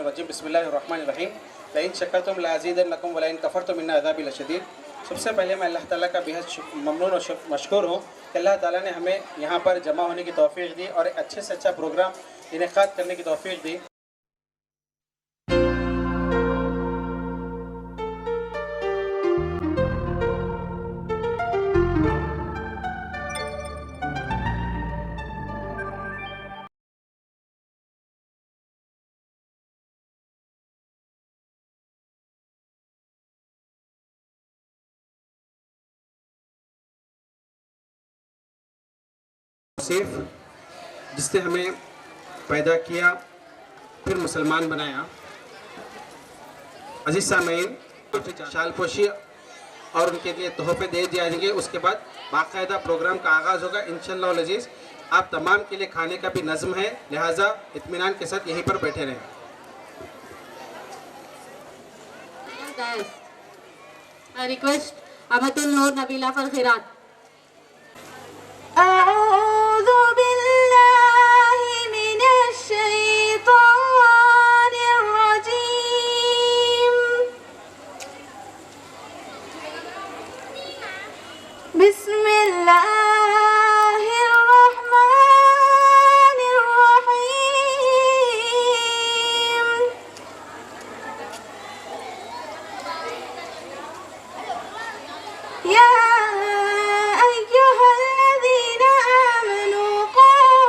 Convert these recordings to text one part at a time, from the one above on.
الرجیم بسم اللہ الرحمن الرحیم لئن شکرتم لازیدنکم ولئن کفرتم ان عذابی لشدید۔ سب سے پہلے میں اللہ تعالیٰ کا بہت ممنون اور مشکور ہوں کہ اللہ تعالیٰ نے ہمیں یہاں پر جمع ہونے کی توفیق دی اور اچھے سے اچھا پروگرام انعقاد کرنے کی توفیق دی۔ جس نے ہمیں پیدا کیا پھر مسلمان بنایا۔ عزیز سامعین، شال پوشی اور ان کے لیے تحفے دے جائیں گے، اس کے بعد باقاعدہ پروگرام کا آغاز ہوگا انشاءاللہ العزیز۔ آپ تمام کے لیے کھانے کا بھی نظم ہے، لہٰذا اطمینان کے ساتھ یہیں پر بیٹھے رہیں۔ I request Amatul Noor Nabila for Khairat. أعوذ بالله من الشيطان الرجيم. بسم الله الرحمن الرحيم. يا أيها الذين آمنوا قوا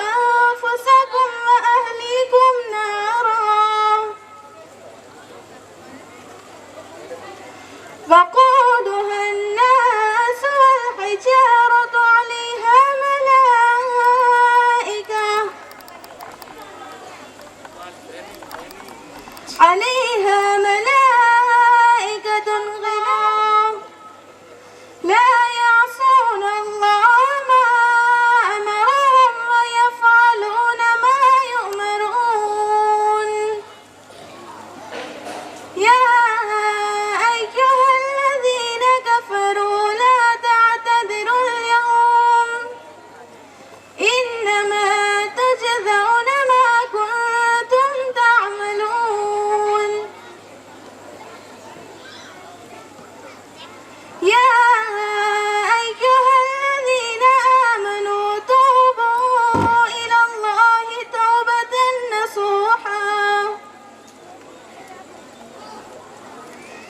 أنفسكم وأهليكم نارا وقودها الناس والحجارة عليها ملائكة غلاظ لا يعصون الله ما أمرهم ويفعلون ما يؤمرون. يا أيها الذين كفروا لا تعتذروا اليوم إنما تجزون ما كنتم تعملون. يا أيها الذين آمنوا توبوا إلى الله توبة نصوحا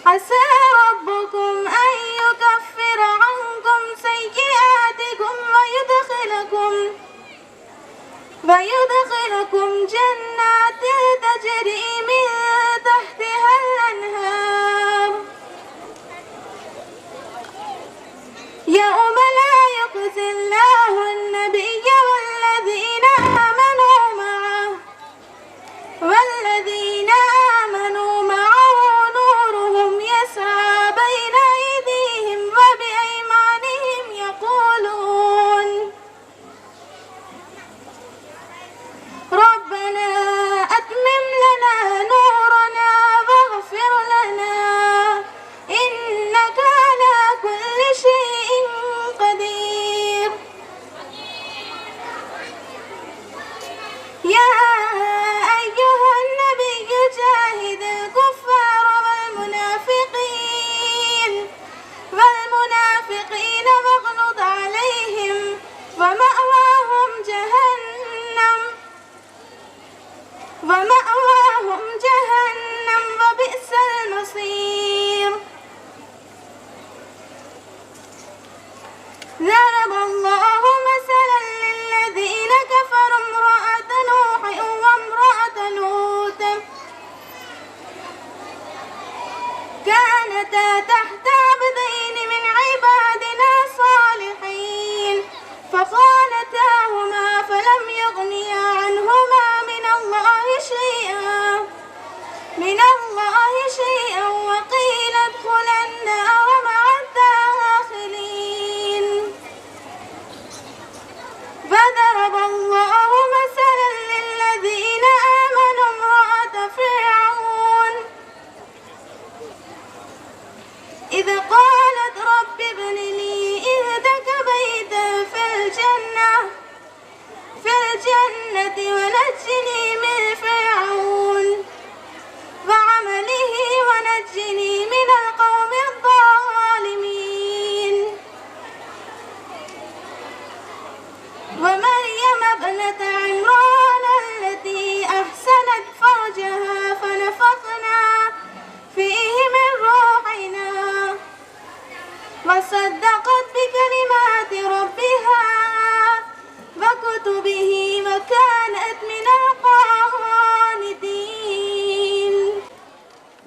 عسى ربكم أن يكفر عنكم سيئاتكم ويدخلكم جنات تجري من تحتها الأنهار يوم لا يخزي الله النبي والذين آمنوا معه نورهم يسعى بين أيديهم وبأيمانهم يقولون ربنا أتمم لنا نورنا واغفر لنا إنك على كل شيء قدير. يا أيها النبي جاهد الكفار والمنافقين واغلظ عليهم ومأواهم جهنم وبئس المصير. ضرب الله مثلا للذين كفروا امرأة نوح وامرأة لوط كانتا تحت عبدين من عبادنا صالحين فخانتاهما فلم يغنيا عنهما من الله شيئا وقيل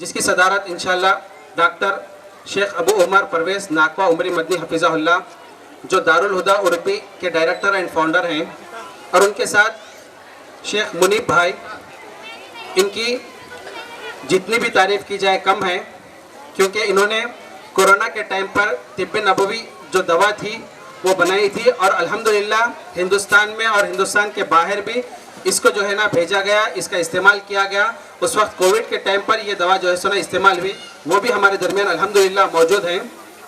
جس کی صدارت انشاءاللہ ڈاکٹر شیخ ابو عمر پرویز ناکوا عمری مدنی حفظہ اللہ جو دارالہدا عربی کے ڈائریکٹر اینڈ فاؤنڈر ہیں، اور ان کے ساتھ شیخ منیب بھائی، ان کی جتنی بھی تعریف کی جائے کم ہے، کیونکہ انہوں نے کورونا کے ٹائم پر طب نبوی جو دوا تھی وہ بنائی تھی، اور الحمدللہ ہندوستان میں اور ہندوستان کے باہر بھی اس کو جو ہے نا بھیجا گیا، اس کا استعمال کیا گیا۔ اس وقت کووڈ کے ٹائم پر یہ دوا جو ہے سنا استعمال ہوئی، وہ بھی ہمارے درمیان الحمدللہ موجود ہیں۔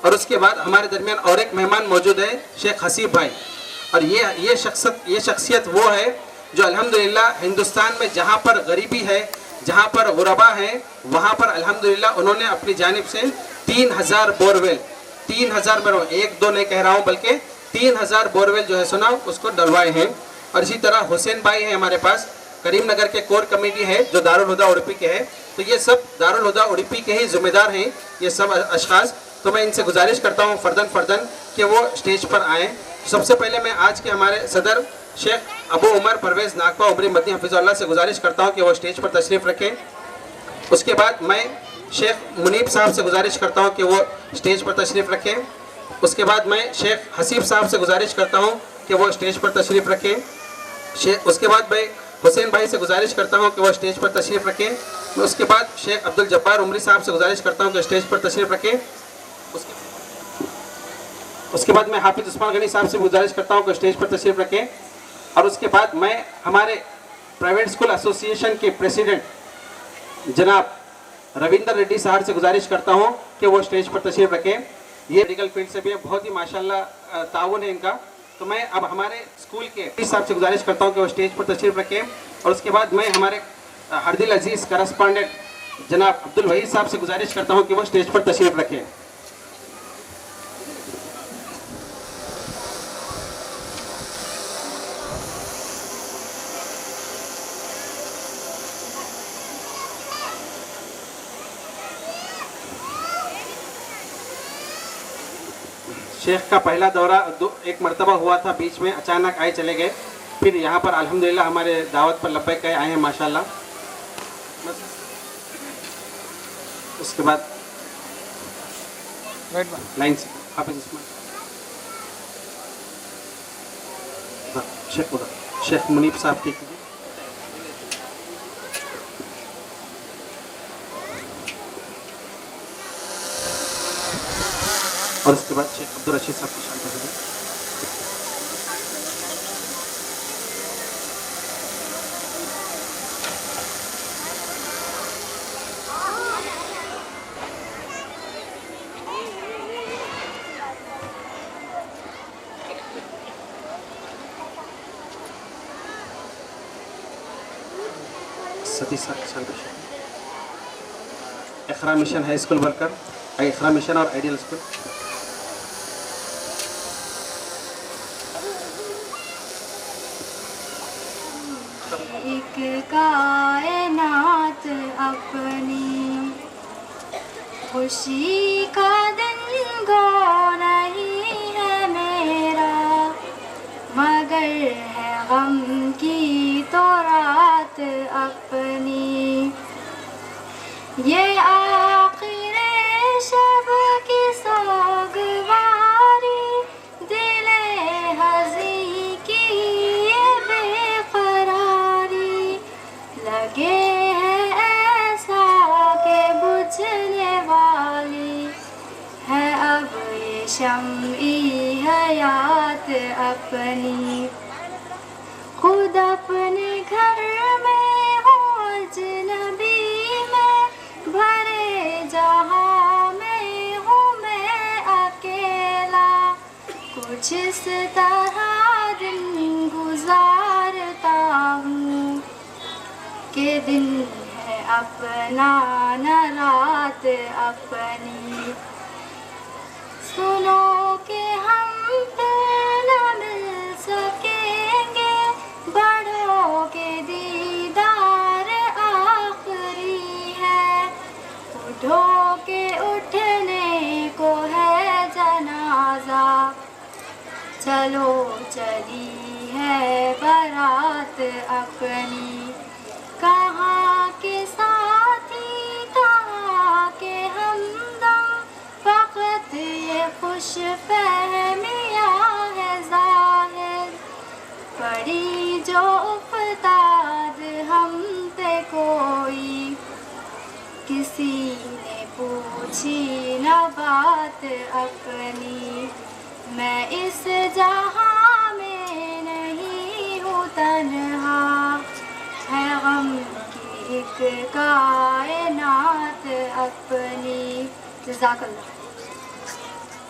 اور اس کے بعد ہمارے درمیان اور ایک مہمان موجود ہے، شیخ حسیب بھائی، اور یہ شخصیت وہ ہے جو الحمدللہ ہندوستان میں جہاں پر غریبی ہے، جہاں پر غربا ہیں، وہاں پر الحمدللہ انہوں نے اپنی جانب سے 3000 بورویل، 3000 میں ایک دو نہیں کہہ رہا ہوں بلکہ 3000 بورویل جو ہے سنا اس کو ڈلوائے ہیں۔ اور اسی طرح حسین بھائی ہیں ہمارے پاس، کریم نگر کے کور کمیٹی ہے جو دارالہدا اڑپی کے ہے، تو یہ سب دارالہدا اڑپی کے ہی ذمہ دار ہیں یہ سب اشخاص۔ تو میں ان سے گزارش کرتا ہوں فرداً کہ وہ اسٹیج پر آئیں۔ سب سے پہلے میں آج کے ہمارے صدر شیخ ابو عمر پرویز ناکوا عمری مدنی حفظہ اللہ سے گزارش کرتا ہوں کہ وہ اسٹیج پر تشریف رکھیں۔ اس کے بعد میں شیخ منیب صاحب سے گزارش کرتا ہوں کہ وہ اسٹیج پر تشریف رکھیں۔ اس کے بعد میں شیخ حسیب صاحب سے گزارش کرتا ہوں کہ وہ اسٹیج پر تشریف رکھیں۔ اس کے بعد میں حسین بھائی سے گزارش کرتا ہوں کہ وہ اسٹیج پر تشریف رکھیں۔ اس کے بعد شیخ عبدالجبار عمری صاحب سے گزارش کرتا ہوں کہ اسٹیج پر تشریف رکھیں۔ اس کے بعد میں حافظ عثمان غنی صاحب سے گزارش کرتا ہوں کہ اسٹیج پر تشریف رکھیں۔ اور اس کے بعد میں ہمارے پرائیویٹ اسکول ایسوسی ایشن کے پریزیڈنٹ جناب رویندر ریڈی صاحب سے گزارش کرتا ہوں کہ وہ اسٹیج پر تشریف رکھیں۔ یہ میڈیکل فیلڈ سے بھی بہت ہی ماشاءاللہ تعاون ہے ان کا۔ تو میں اب ہمارے اسکول کے صاحب سے گزارش کرتا ہوں کہ وہ اسٹیج پر تشریف رکھیں۔ اور اس کے بعد میں ہمارے ہردل عزیز کرسپانڈنٹ جناب عبدالوحید صاحب سے گزارش کرتا ہوں کہ وہ اسٹیج پر تشریف رکھیں۔ شیخ کا پہلا دورہ ایک مرتبہ ہوا تھا، بیچ میں اچانک آئے چلے گئے، پھر یہاں پر الحمدللہ ہمارے دعوت پر لبیک آئے ہیں ماشاءاللہ۔ اس کے بعد لائن سے حافظ عثمان شیخ منیب صاحب ٹھیک کیجیے۔ اور اس کے بعد شیخ عبدالرشید صاحب کی شان کر دیجیے۔ ستی صاحب کی شان کر اقرا مشن ہائی اسکول ورکر، اقرا مشن اور آئیڈیل اسکول۔ ایک کائنات اپنی خوشی کا دن گو نہیں ہے میرا، مگر ہے غم کی تو رات اپنی۔ یہ آخر شب کی سوگواری، دل ہزی کی یہ بے قراری، لگے ہے ایسا کہ بجھنے والی ہے اب یہ شمعی حیات اپنی۔ خود اپنے گھر میں ہوں اجنبی میں، بھرے جہاں میں ہوں میں اکیلا، کچھ اس طرح دن گزارتا ہوں کہ دن ہے اپنا نہ رات اپنی۔ سنو کہ ہم پھر نہ مل سکیں گے، بڑوں کے دیدار آخری ہے، اٹھو کہ اٹھنے کو ہے جنازہ، چلو چلی ہے بارات اپنی۔ کہاں کے ساتھی کہاں خوش فہمیاں ہے ظاہر، پڑی جو افتاد ہم پہ کوئی، کسی نے پوچھی نہ بات اپنی، میں اس جہاں میں نہیں ہوں تنہا، ہے غم کی ایک کائنات اپنی. جزاک اللہ.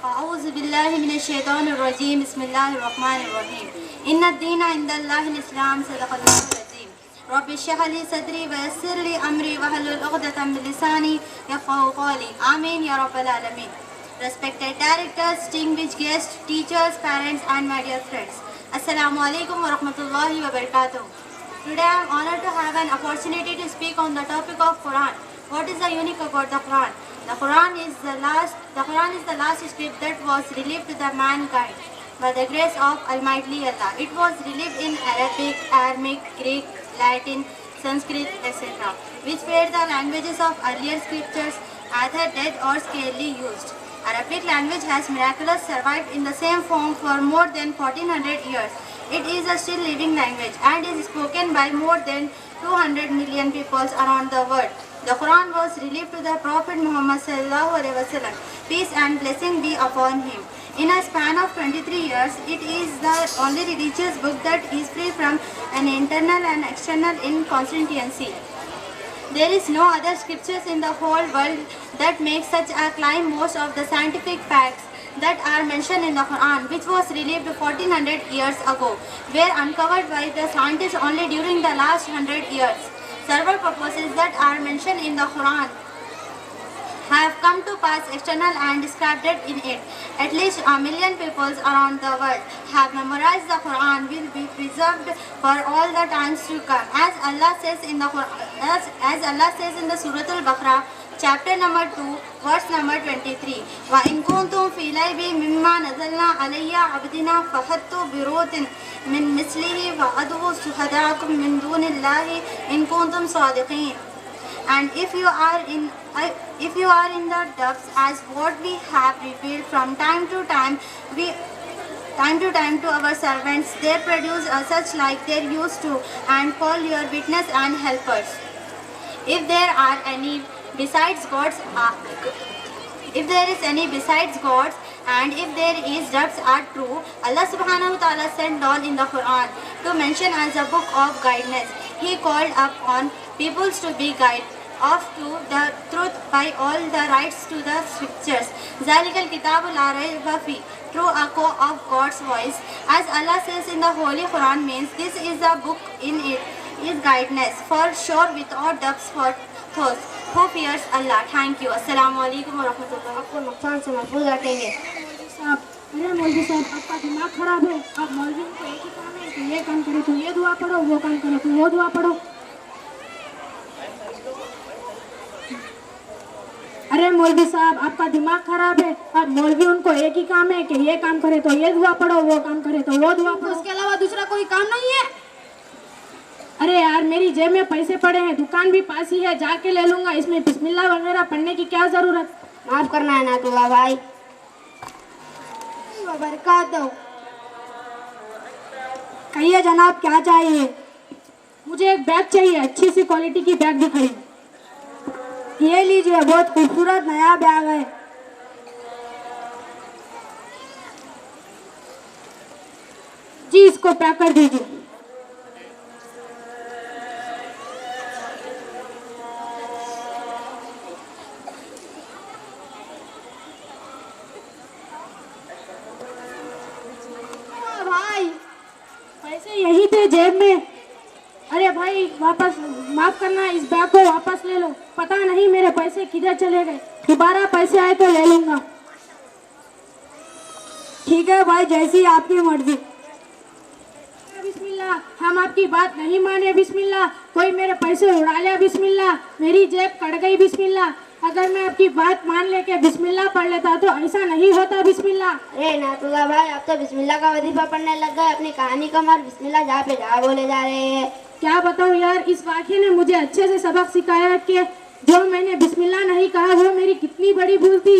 اعوذ باللہ من الشیطان الرجیم. بسم اللہ الرحمن الرحیم. ان الدین عند اللہ الاسلام. صدق اللہ العظیم. رب اشرح لي صدری ویسر لي امری واحلل عقدۃ من لسانی یفقہوا قولی. آمین یا رب العالمین. Respected directors, distinguished guests, teachers, parents and my dear friends. Assalamu alaikum wa rahmatullahi wa barakatuh. Today I am honored to have an opportunity to speak on the topic of Quran. What is the unique about the Quran? The Quran is the last script that was revealed to the mankind by the grace of Almighty Allah. It was revealed in Arabic, Aramaic, Greek, Latin, Sanskrit, etc., which were the languages of earlier scriptures, either dead or scarcely used. Arabic language has miraculously survived in the same form for more than 1400 years. It is a still living language and is spoken by more than 200 million people around the world. The Quran was revealed to the Prophet Muhammad sallallahu alaihi wasallam. Peace and blessing be upon him. In a span of 23 years, it is the only religious book that is free from an internal and external inconsistency. There is no other scriptures in the whole world that make such a claim. Most of the scientific facts that are mentioned in the Quran, which was revealed 1400 years ago, were uncovered by the scientists only during the last 100 years. Several purposes that are mentioned in the Quran have come to pass external and described in it. At least 1 million people around the world have memorized the Quran, will be preserved for all the times to come. As Allah says in the Quran, as Allah says in the Surah Al-Baqarah, chapter number 2, verse number 23. وَإِن كُنتُمْ فِي رَيْبٍ مِّمَّا نَزَّلْنَا عَلَىٰ عَبْدِنَا فَأْتُوا بِسُورَةٍ مِّن مِّثْلِهِ وَادْعُوا شُهَدَاءَكُم مِّن دُونِ اللَّهِ إِن كُنتُمْ صَادِقِينَ. And if you are in the depths, as what we have revealed from time to time to our servants, they produce such like they used to, and call your witness and helpers. If there are any besides gods, if there is any besides gods, and if there is doubts are true, Allah subhanahu wa ta'ala sent down in the Quran to mention as a book of guidance. He called upon peoples to be guided off to the truth by all the rights to the scriptures. Zalikal kitabu la rayba fi, true echo of God's voice. As Allah says in the Holy Quran, means this is a book, in it is guidance for sure without doubts for those who fears Allah. Thank you. Assalamu alaikum wa rahmatullah. آپ کو نقصان سے محفوظ رکھیں گے. ارے مولوی صاحب, آپ کا دماغ خراب ہے. آپ مولوی کو ایک ہی کام ہے کہ یہ کام کرے تو یہ دعا پڑھو, وہ کام کرے تو وہ دعا پڑھو. ارے مولوی صاحب, آپ کا دماغ خراب ہے. آپ مولوی ان کو ایک ہی کام ہے کہ یہ کام کرے تو یہ دعا پڑھو, وہ کام کرے تو وہ دعا پڑھو. اس کے علاوہ دوسرا کوئی کام نہیں ہے؟ ارے یار, میری جیب میں پیسے پڑے ہیں, دکان بھی پاس ہی ہے, جا کے لے لوں گا. اس میں بسم اللہ وغیرہ پڑھنے کی کیا ضرورت؟ معاف کرنا ہے نعت اللہ بھائی. وبرکاتہ. کہیے جناب کیا چاہیے؟ مجھے ایک بیگ چاہیے, اچھی سی کوالٹی کی بیگ دکھائیے. یہ لیجئے, بہت خوبصورت نیا بیگ ہے. جی اس کو پیک کر دیجیے. بھائی پیسے یہی تھے جیب میں. ارے بھائی واپس, معاف کرنا, اس بیگ کو واپس لے لو. پتہ نہیں میرے پیسے کدھر چلے گئے. دوبارہ پیسے آئے تو لے لوں گا. ٹھیک ہے بھائی, جیسی آپ کی مرضی. بسم اللہ, ہم آپ کی بات نہیں مانے. بسم اللہ, کوئی میرے پیسے اڑا لیا. بسم اللہ, میری جیب کٹ گئی. بسم اللہ, اگر میں آپ کی بات مان لے کے بسم اللہ پڑھ لیتا تو ایسا نہیں ہوتا. بسم اللہ. ارے نعت اللہ بھائی, آپ تو بسم اللہ کا وظیفہ پڑھنے لگ گئے. اپنی کہانی کا مار بسم اللہ جہاں پہ جہاں بولے جا رہے ہیں. کیا بتاؤں یار, اس واقعے نے مجھے اچھے سے سبق سکھایا کہ جو میں نے بسم اللہ نہیں کہا وہ میری کتنی بڑی بھول تھی.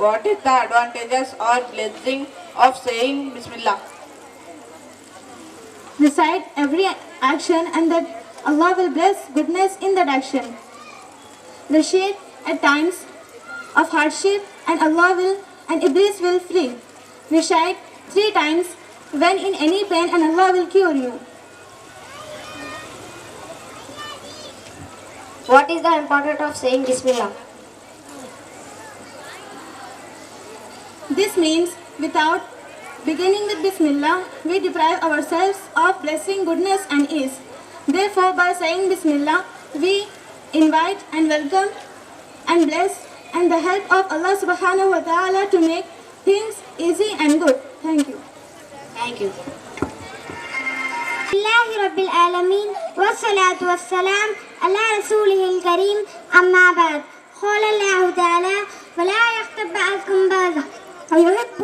What is the advantages or blessing of saying Bismillah? Recite every action and that Allah will bless goodness in that action. Recite at times of hardship and Allah will and Iblis will flee. Recite 3 times when in any pain and Allah will cure you. What is the importance of saying Bismillah? This means without beginning with Bismillah, we deprive ourselves of blessing, goodness and ease. Therefore, by saying Bismillah, we invite and welcome and bless and the help of Allah subhanahu wa ta'ala to make things easy and good. Thank you. Thank you. الله رب العالمين والصلاة والسلام على رسوله الكريم أما بعد قال الله تعالى ولا يغتب بعضكم بعضا ويحب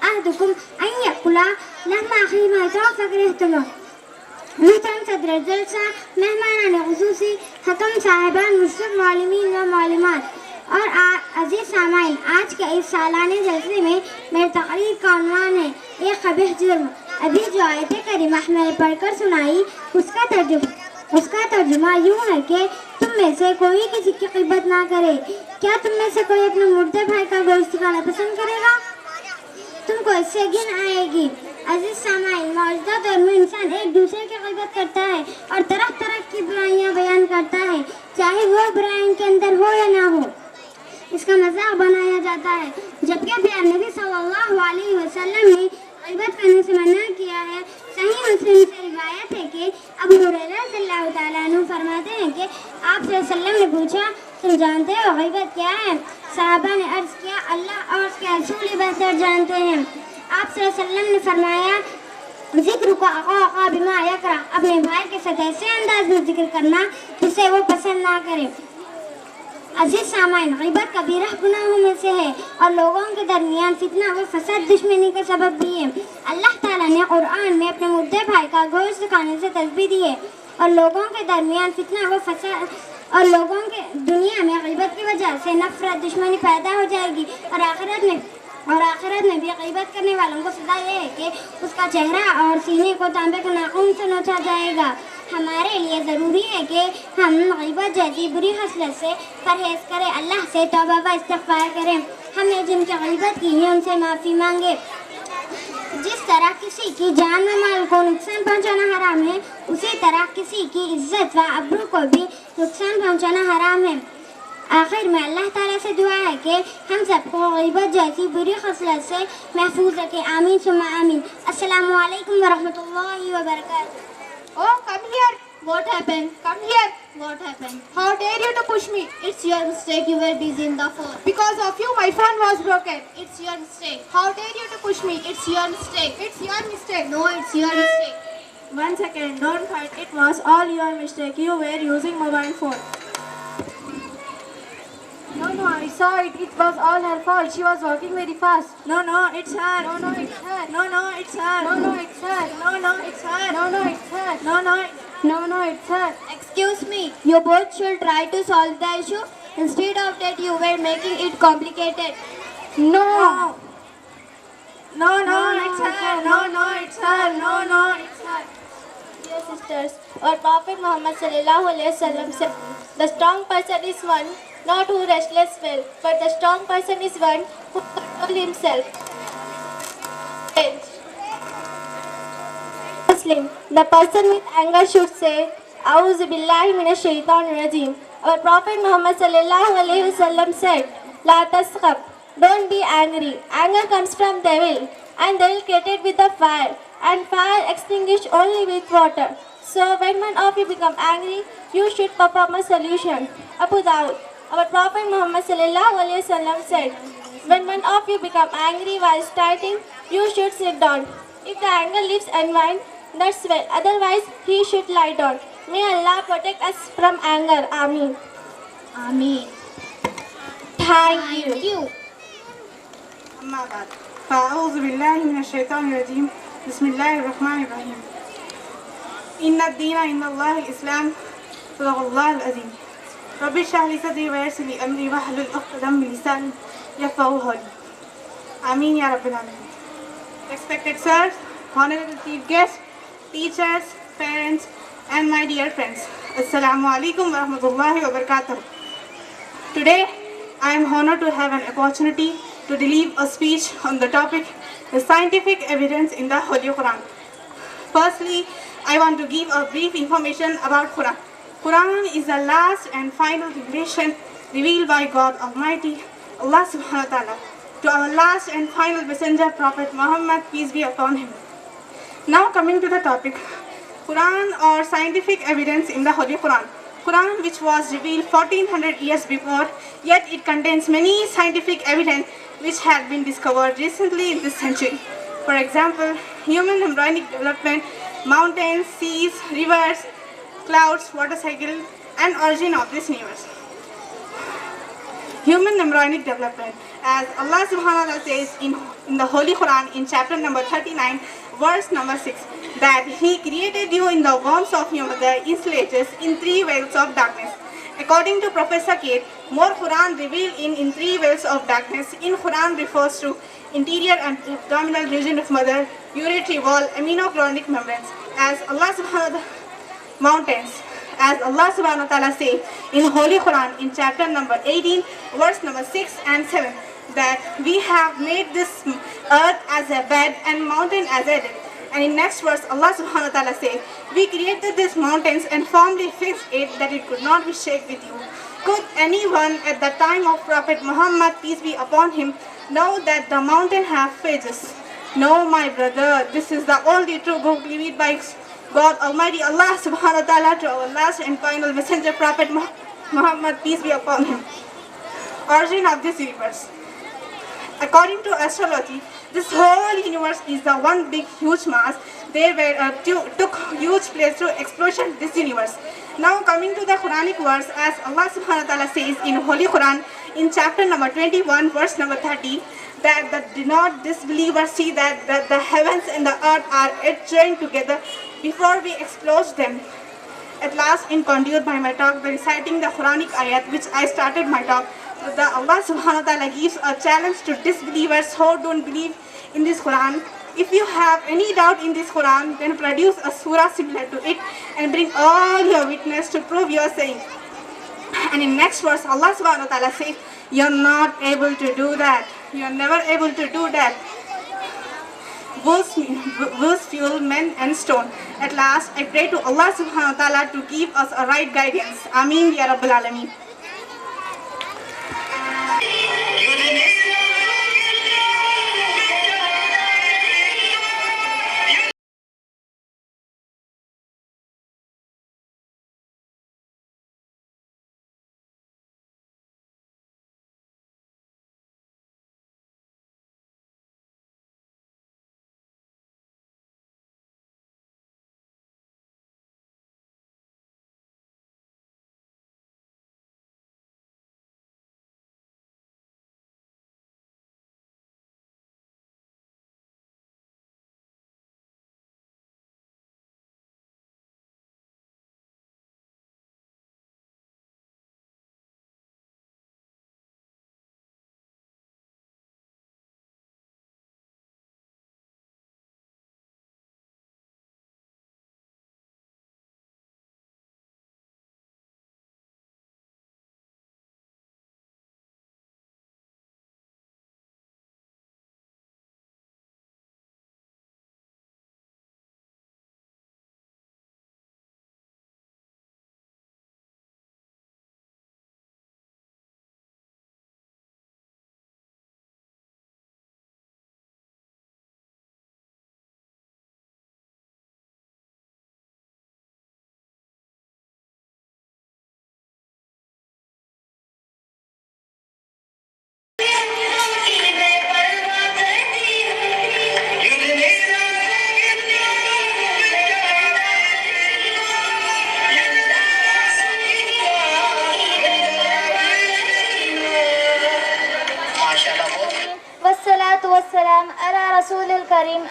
أحدكم أن يأكل لحم أخيه ميتا فكرهتم له. محترم صدر جلسہ، مہمانان خصوصی، حکم صاحبان، مشرف معلمین و معلمات اور عزیز سامعین، آج کے اس سالانہ جلسے میں میری تقریر کا عنوان ہے ایک قبیح جرم۔ ابھی جو آیت کریمہ میں نے پڑھ کر سنائی اس کا ترجمہ یوں ہے کہ تم میں سے کوئی کسی کی غیبت نہ کرے۔ کیا تم میں سے کوئی اپنے مردے بھائی کا گوشت کھانا پسند کرے گا؟ تم کو اس سے گھن آئے گی۔ عزیز سامعین، موجودہ دور میں انسان ایک دوسرے کی غیبت کرتا ہے اور طرح طرح کی برائیاں بیان کرتا ہے، چاہے وہ برائیاں کے اندر ہو یا نہ ہو، اس کا مذاق بنایا جاتا ہے۔ جبکہ پیارے نبی صلی اللہ علیہ وسلم نے غیبت کرنے سے منع کیا ہے۔ صحیح مسلم سے روایت ہے کہ ابو ہریرہ رضی اللہ تعالیٰ عنہ فرماتے ہیں کہ آپ صلی اللہ علیہ وسلم نے پوچھا تم جانتے ہو غیبت کیا ہے؟ صحابہ نے عرض کیا اللہ اور اس کے رسول ہی بہتر جانتے ہیں۔ آپ صلی اللہ علیہ وسلم نے فرمایا ذکر کو اخا بما یکرہ، اپنے بھائی کے ساتھ ایسے انداز میں ذکر کرنا جسے وہ پسند نہ کرے۔ عزیز سامعین، غیبت کبیرہ گناہوں میں سے ہے اور لوگوں کے درمیان فتنہ و فساد دشمنی کا سبب بھی ہے۔ اللہ تعالیٰ نے قرآن میں اپنے مردے بھائی کا گوشت کھانے سے تسبیح دی ہے اور لوگوں کے درمیان فتنہ و فساد اور لوگوں کے دنیا میں غیبت کی وجہ سے نفرت دشمنی پیدا ہو جائے گی اور آخرت میں بھی غیبت کرنے والوں کو سزا یہ ہے کہ اس کا چہرہ اور سینے کو تانبے کے ناخن سے نوچا جائے گا۔ ہمارے لیے ضروری ہے کہ ہم غیبت جیسی بری خصلت سے پرہیز کریں، اللہ سے توبہ و استغفار کریں، ہمیں جن کی غیبت کی ہے ان سے معافی مانگے۔ جس طرح کسی کی جان و مال کو نقصان پہنچانا حرام ہے، اسی طرح کسی کی عزت و آبرو کو بھی نقصان پہنچانا حرام ہے۔ آخر میں اللہ تعالیٰ سے دعا ہے کہ ہم سب کو غیبت جیسی بری خصلت سے محفوظ رکھے، آمین ثم آمین۔ السلام علیکم ورحمۃ اللہ وبرکاتہ۔ Oh, come here. What happened? Come here. What happened? How dare you to push me? It's your mistake. You were busy in the phone. Because of you, my phone was broken. It's your mistake. How dare you to push me? It's your mistake. It's your mistake. No, it's your mistake. 1 second, don't fight. It was all your mistake. You were using mobile phone. No, I saw it. It was all her fault. She was walking very fast. No, it's her. No, it's her. No, it's her. No, it's her. No, it's her. No, it's her. No, it's her. Excuse me. You both should try to solve the issue. Instead of that, you were making it complicated. No, it's her. No, it's her. No, it's her. Dear sisters, our Prophet Muhammad sallallahu alaihi wasallam said, "The strong person is one not who restless will, but the strong person is one who controls himself." Muslim, the person with anger should say, "A'udhu billahi minash shaitanir rajim." Our Prophet Muhammad sallallahu alaihi wasallam said, "La taskhab." Don't be angry. Anger comes from devil, and devil created with the fire, and fire extinguished only with water. So when one of you become angry, you should perform a solution. Abu Dawud. Our Prophet Muhammad sallallahu alaihi wasallam said, when one of you become angry while starting, you should sit down. If the anger leaves unwind, that's well. Otherwise, he should lie down. May Allah protect us from anger. Ameen. Ameen. Thank you. أما بعد فأعوذ بالله من الشيطان الرجيم بسم الله الرحمن الرحيم إن الدين عند الله الإسلام صدق الله العظيم رب اشرح لي صدري ويسر لي أمري واحلل عقدة من لساني يفقهوا قولي آمين يا رب العالمين. Respected sirs, honorable chief guests, teachers, parents, and my dear friends, Assalamu alaikum wa rahmatullahi wa barakatuh. Today, I am honored to have an opportunity to deliver a speech on the topic, the scientific evidence in the Holy Quran. Firstly, I want to give a brief information about Quran. Quran is the last and final revelation revealed by God Almighty, Allah subhanahu wa ta'ala, to our last and final messenger, Prophet Muhammad, peace be upon him. Now coming to the topic, Quran or scientific evidence in the Holy Quran. Quran, which was revealed 1400 years before, yet it contains many scientific evidence which have been discovered recently in this century. For example, human embryonic development, mountains, seas, rivers, clouds, water cycle, and origin of this universe. Human embryonic development, as Allah subhanahu wa ta'ala says in the Holy Quran in chapter number 39, verse number 6, that He created you in the wombs of your mother in stages in 3 veils of darkness. According to Professor Kate, more Quran revealed in 3 veils of darkness in Quran refers to interior and abdominal region of mother, uretary wall, aminochloric membranes, as Allah subhanahu wa ta'ala mountains, as Allah subhanahu wa ta'ala says in Holy Quran in chapter number 18, verse number 6 and 7, that we have made this earth as a bed and mountain as a den. And in next verse, Allah subhanahu wa ta'ala says, we created these mountains and firmly fixed it that it could not be shaken with you. Could anyone at the time of Prophet Muhammad, peace be upon him, know that the mountain have phases? No, my brother, this is the only true book revealed by God Almighty Allah subhanahu wa ta'ala to our last and final messenger, Prophet Muhammad, peace be upon him. Origin of this universe. According to astrology, this whole universe is the one big huge mass. They took huge place to explosion this universe. Now coming to the Quranic verse, as Allah subhanahu wa ta'ala says in Holy Quran in chapter number 21, verse number 30, that do not disbelievers see that the heavens and the earth are joined together before we explode them. At last, in conclude by my talk, by reciting the Quranic ayat, which I started my talk, that Allah subhanahu wa ta'ala gives a challenge to disbelievers who don't believe in this Quran. If you have any doubt in this Quran, then produce a surah similar to it and bring all your witness to prove your saying. And in next verse, Allah subhanahu wa ta'ala says, you're not able to do that. You're never able to do that. Wolves fuel men and stone. At last, I pray to Allah subhanahu wa ta'ala to give us a right guidance. Ameen ya Rabbal Alameen.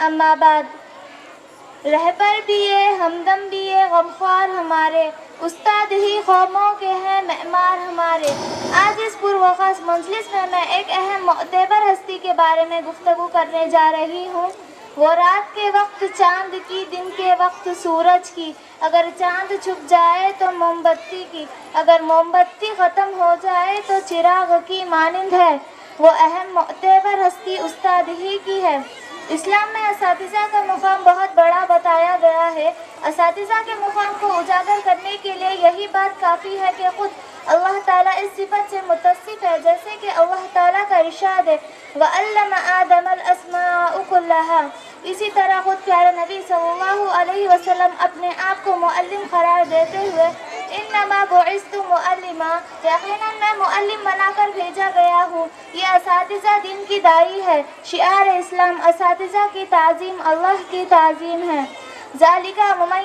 اما بعد. رہبر بھی ہے، ہمدم بھی ہے، غمخوار ہمارے، استاد ہی قوموں کے ہیں معمار ہمارے. آج اس پروقاص مجلس میں ایک اہم معتبر ہستی کے بارے میں گفتگو کرنے جا رہی ہوں. وہ رات کے وقت چاند کی، دن کے وقت سورج کی، اگر چاند چھپ جائے تو موم بتی کی، اگر موم بتی ختم ہو جائے تو چراغ کی مانند ہے. وہ اہم معتبر ہستی استاد ہی کی ہے. اسلام میں اساتذہ کا مقام بہت بڑا بتایا گیا ہے. اساتذہ کے مقام کو اجاگر کرنے کے لیے یہی بات کافی ہے کہ خود اللہ تعالیٰ اس صفت سے متصف ہے، جیسے کہ اللہ تعالیٰ کا ارشاد ہے وَعَلَّمَ آدَمَ الْأَسْمَاءَ كُلَّهَا. اسی طرح خود پیارے نبی صلی اللہ علیہ وسلم اپنے آپ کو معلم قرار دیتے ہوئے انما بعثت معلما، یقیناً میں معلم بنا کر بھیجا گیا ہوں. یہ اساتذہ دین کی داعی ہے. شعار اسلام اساتذہ کی تعظیم اللہ کی تعظیم ہے. ذالک ومن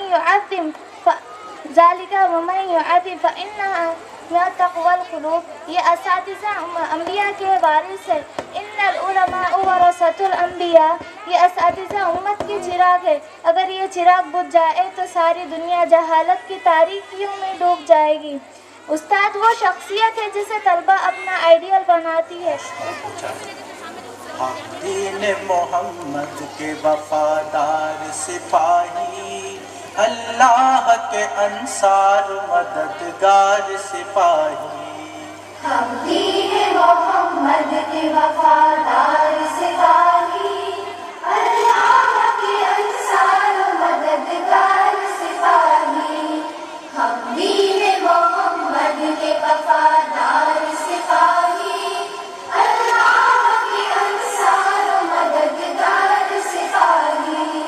يعظم فإنها من تقوى القلوب. یہ اساتذہ انبیاء کے وارث ہے. ان العلماء ورثۃ الانبیاء. یہ اساتذہ امت کی چراغ ہے. اگر یہ چراغ بجھ جائے تو ساری دنیا جہالت کی تاریکیوں میں ڈوب جائے گی. استاد وہ شخصیت ہے جسے طلبہ اپنا آئیڈیل بناتی ہے. ہم دین محمد کے وفادار سپاہی، اللہ کے انصار مددگار سپاہی. ہم دین محمد کے وفادار سپاہی، اللہ کے انصار مددگار سپاہی. ہم دین محمد کے وفادار سپاہی، اللہ کے انصار مددگار سپاہی.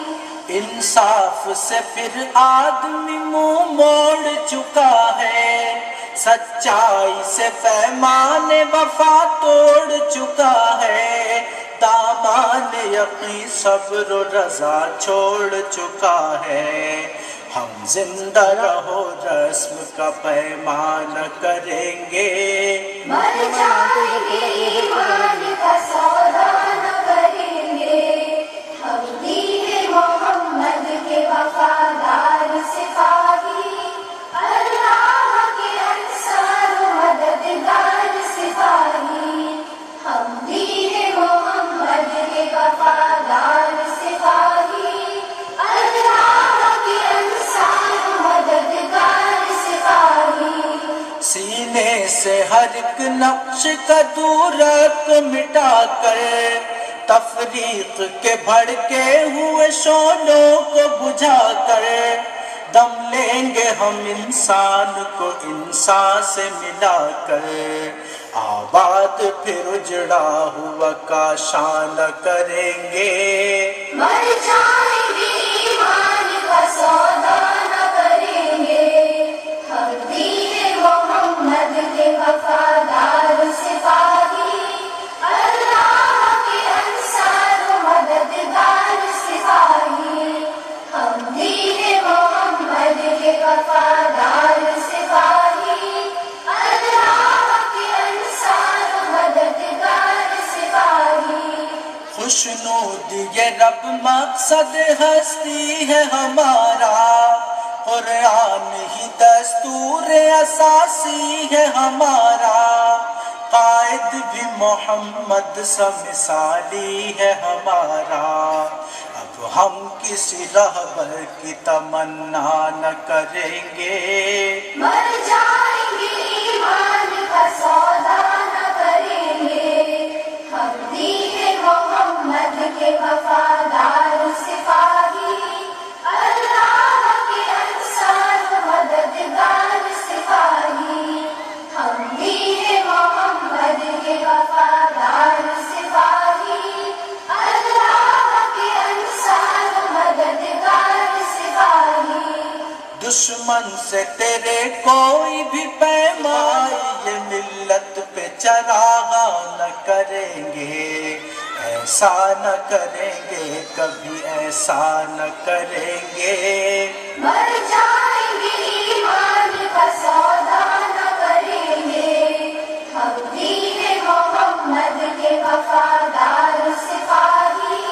انصاف سے پھر آدمی منہ موڑ چکا ہے، سچائی سے پیمان وفا توڑ چکا ہے، دامان یقین صبر و رضا چھوڑ چکا ہے. ہم زندہ رہو رسم کا پیمان کریں گے، مر جائیں گے ایمان کا سودا نہ کریں گے. ہم دین محمد کے وفادار سپاہی، اللہ کے انصار مددگار سپاہی. ہم دین محمد کے وفادار سپاہی، اللہ کے انصار مددگار سپاہی. سینے سے ہر ایک نقش کا دورت مٹا کر، تفریق کے بھڑکے ہوئے شعلوں کو بجھا کر، دم لیں گے ہم انسان کو انسان سے ملا کر. آباد پھر اجڑا ہوا کاشان کریں گے، مر جائیں گے ایمان کا سودا نہ کریں گے. ہم دین محمد کے وفادار سپاہی، اللہ کے انصار مددگار سپاہی. ہم دین محمد کے وفادار سپاہی، اللہ کے انصار مددگار سپاہی. خوشنود یہ رب مقصد ہستی ہے ہمارا، قرآن ہی دستور اساسی ہے ہمارا، قائد بھی محمد سا مثالی ہے ہمارا. اب ہم کسی رہبر کی تمنا نہ کریں گے، مر جائیں گے ایمان کا سودا نہ کریں گے. ہم دین محمد کے وفادار سپاہی، اللہ کے انصار مددگار سپاہی. ہم دین محمد کے وفادار سپاہی، اللہ کے انصار مددگار سپاہی. دشمن سے تیرے کوئی بھی پیمان یہ ملت پہ چراغاں نہ کریں گے، ایسا نہ کریں گے، کبھی ایسا نہ کریں گے. مر جائیں گے ایمان کا سودا نہ کریں گے. ہم دین محمد کے وفادار سپاہی،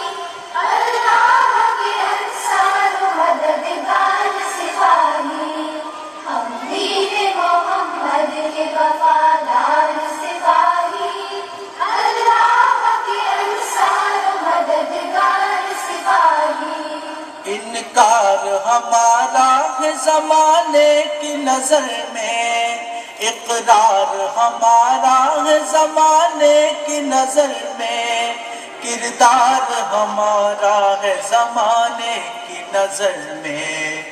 اللہ انکار ہمارا ہے زمانے کی نظر میں، اقرار ہمارا ہے زمانے کی نظر میں، کردار ہمارا ہے زمانے کی نظر میں،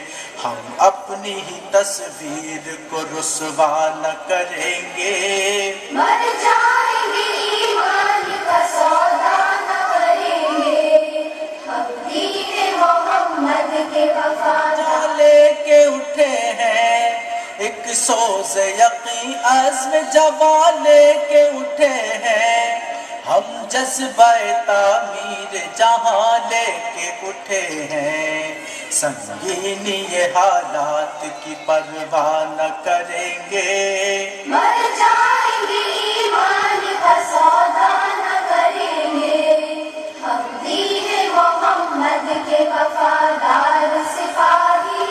ہم اپنی ہی تصویر کو رسوا نہ کریں گے، مر جائیں گے ایمان کا سودا نہ کریں گے، ہم دین محمد کے وفادار لے کے اٹھے ہیں، ایک سوز یقین عزم جوان لے کے اٹھے ہیں، ہم جذبہ تعمیر جہاں لے کے اٹھے ہیں، سنگینی یہ حالات کی پرواہ نہ کریں گے، مر جائیں گے ایمان کا سودا نہ کریں گے، ہم دین محمد کے وفادار سپاہی،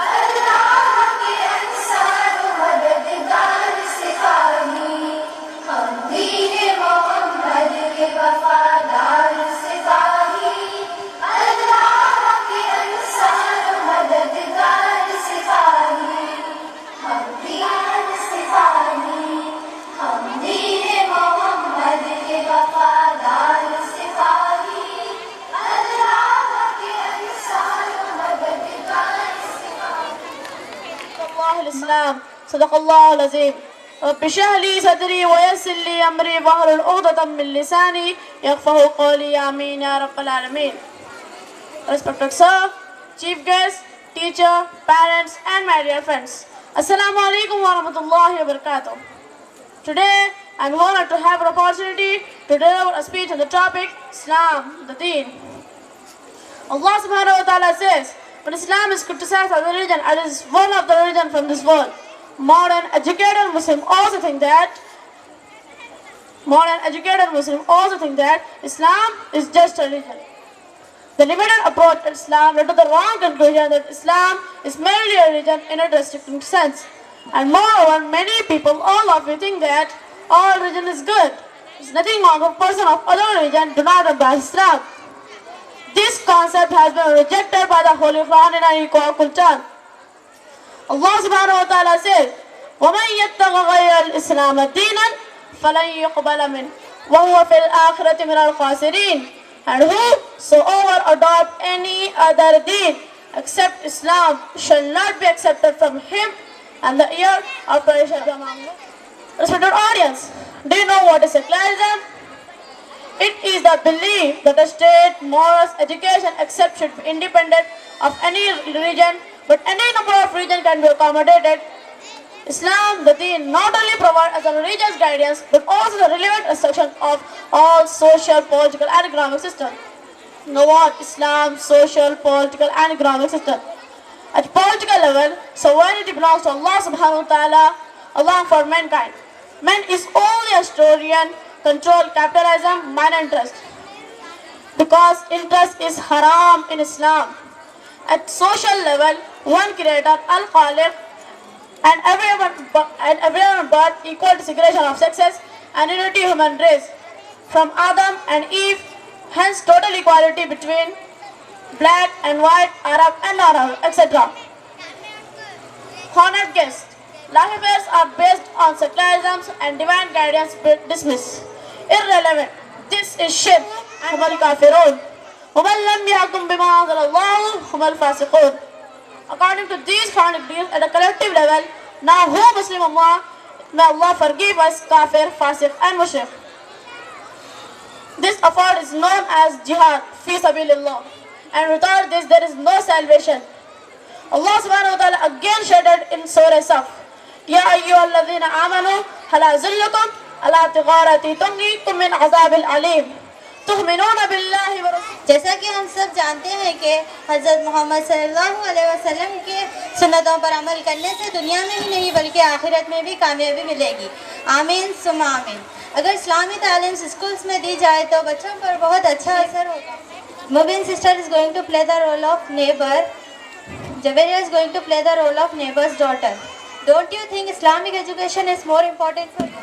اللہ کے انصار مددگار سپاہی، ہم دین محمد کے وفادار سپاہی، اللہ کے انصار مددگار سپاہی، ہم دین سپاہی، ہم دین محمد کے وفادار سپاہی، اللہ کے انصار مددگار سپاہی۔ اللہ الاسلام صدق اللہ العظیم۔ رب اشرح لي صدري ويسر لي امري واحلل عقدة من لساني يفقهوا قولي آمين يا رب العالمين. Respected sir, chief guest, teacher, parents and my dear friends, Assalamu alaikum wa rahmatullahi wa barakatuh. Today I am honored to have an opportunity to deliver a speech on the topic Islam, the Deen. Allah subhanahu wa ta'ala says, when Islam is criticized as a religion, it is one of the religions from this world. Modern educated Muslims also think that Islam is just a religion. The limited approach to Islam led to the wrong conclusion that Islam is merely a religion in a restricted sense. And moreover, many people, all of you, think that all religion is good. There is nothing wrong with a person of other religion do not embrace Islam. This concept has been rejected by the Holy Quran in an equal culture. Allah subhanahu wa ta'ala says, وَمَنْ يَتَّقَ غَيْرَ الْإِسْلَامَ دِينًا فَلَنْ يُقْبَلَ مِنْهُ وَهُوَ فِي الْآخِرَةِ مِنَ الْخَاسِرِينَ. And whosoever adopt any other deen except Islam shall not be accepted from him, and the year of prayer shall be among them. Respected audience, do you know what is secularism? It is the belief that a state, morals, education, etc. should be independent of any religion, but any number of religions can be accommodated. Islam, the Deen, not only provides as a religious guidance, but also the relevant instruction of all social, political and economic systems. Now what? Islam, social, political and economic system. At political level, sovereignty belongs to Allah subhanahu wa ta'ala along for mankind. Man is only a historian, control capitalism, man interest. Because interest is haram in Islam. At social level, one creator, Al-Khaliq, and everyone but equal segregation of sexes and unity human race. From Adam and Eve, hence total equality between black and white, Arab and non-Arab, etc. Honored guests, life affairs are based on secularism and divine guidance dismiss. Irrelevant. This is shirk and hum al-kafirun. وَمَنْ لَمْ يَحْكُمْ بِمَا أَنزَلَ اللَّهُ هُمُ الْفَاسِقُونَ. According to these chronic deals at a collective level, now who Muslim Ummah, may Allah forgive us, kafir, fasiq and mushrik. This effort is known as jihad, fi sabilillah, and without this there is no salvation. Allah subhanahu wa ta'ala again shouted in Surah Saf, Ya ayyuhalladhina amanu, hal azullukum ala tigharati tungikum min azabil alim. جیسا کہ ہم سب جانتے ہیں کہ حضرت محمد صلی اللہ علیہ وسلم کے سنتوں پر عمل کرنے سے دنیا میں ہی نہیں بلکہ آخرت میں بھی کامیابی ملے گی. آمین ثم آمین. اگر اسلامی تعلیم اسکولس میں دی جائے تو بچوں پر بہت اچھا اثر ہوگا. Mubeen sister is going to play the role of neighbour. Javeria is going to play the role of neighbour's daughter. Don't you think Islamic education is more important for you?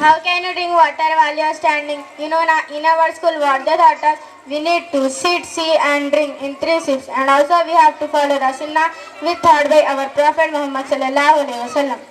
How can you drink water while you are standing? You know, in our school, what they taught us, we need to sit, see, and drink in 3 sips, and also we have to follow the sunnah with taught by our Prophet Muhammad sallallahu alaihi wasallam.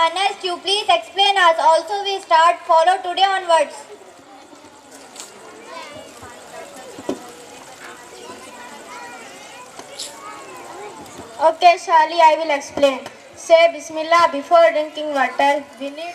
Anas, you please explain us. Also, we start follow today onwards. Okay, Shali, I will explain. Say Bismillah before drinking water. We need.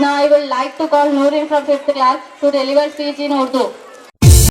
Now I would like to call Noorin from 5th class to deliver speech in Urdu.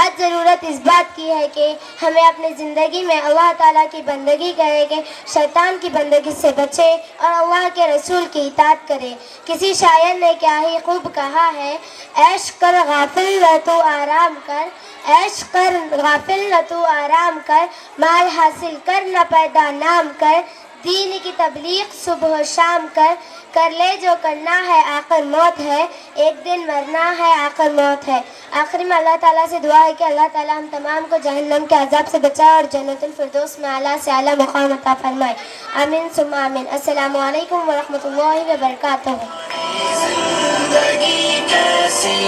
آج ضرورت اس بات کی ہے کہ ہمیں اپنی زندگی میں اللہ تعالیٰ کی بندگی کرے کہ شیطان کی بندگی سے بچے اور اللہ کے رسول کی اطاعت کرے. کسی شاعر نے کیا ہی خوب کہا ہے، عیش کر غافل نہ تو آرام کر، عیش کر غافل نہ تو آرام کر، مال حاصل کر نہ پیدا نام کر، دین کی تبلیغ صبح و شام کر لے جو کرنا ہے آخر موت ہے، ایک دن مرنا ہے آخر موت ہے. آخری میں اللہ تعالیٰ سے دعا ہے کہ اللہ تعالیٰ ہم تمام کو جہنم کے عذاب سے بچائے اور جنت الفردوس میں اعلیٰ سے اعلیٰ مقام عطا فرمائے. آمین ثم آمین. السلام علیکم ورحمۃ اللہ وبرکاتہ. زندگی کیسی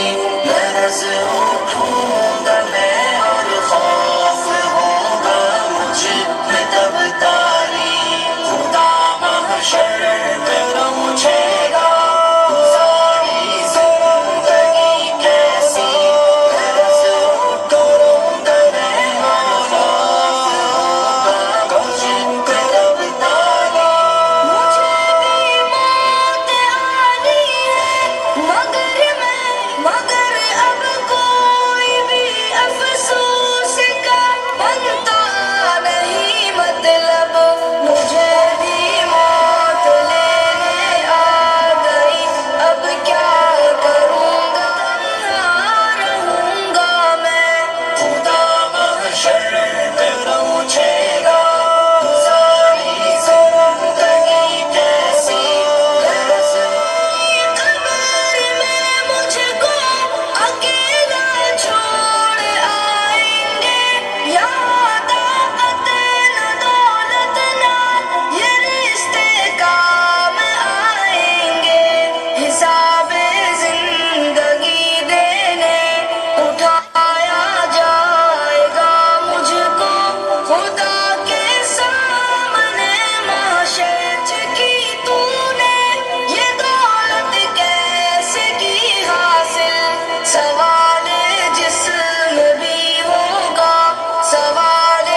لرز اٹھوں گا میں اور خوف ہوگا مجھ میں تب تاری، خدا محشر میں پوچھے گا ساری زندگی کیسی لرز اٹھوں گا میں اور خوف ہوگا مجھ میں تب تاری. مجھے بھی موت آنی ہے مگر اب کوئی بھی افسوس کا بنتا نہیں مطلب. مجھے بھی موت لینے آ گئی، اب کیا کروں گا، تنہا رہوں گا میں. خدا محشر میں پوچھے گا ساری زندگی کیسی لرز. قبر میں مجھ کو اکیلا چھوڑ آئیں گے، یا طاقت نہ دولت نہ یہ رشتے کام آئیں گے. حساب زندگی دینے اٹھایا جائے گا مجھ کو خدا کے سامنے محشر کی. تو نے یہ دولت کیسے کی حاصل، سوال جسم بھی ہوگا، سوال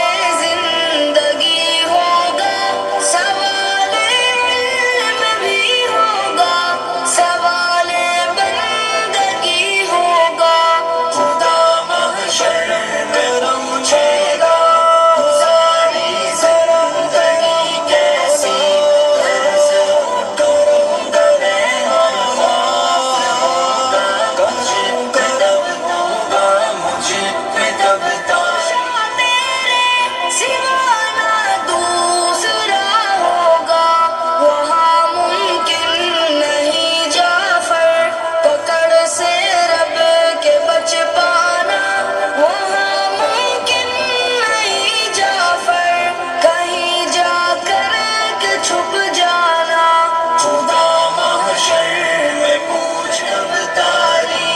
زندگی ہوگا، سوال علم بھی ہوگا، سوال بندگی ہوگا. خدا محشر میں پوچھے گا ساری زندگی کیسی لرز اٹھوں گا میں اور خوف ہوگا مجھ پہ تب ہوگا مجھ پہ تب تاری. میرے سوا نہ دوسرا ہوگا وہاں ممکن نہیں جعفر، پکڑ سے رب کے بچ پانا وہاں ممکن نہیں جعفر، کہیں جا کر کے چھپ جانا. خدا محشر میں پوچھ کب تاری،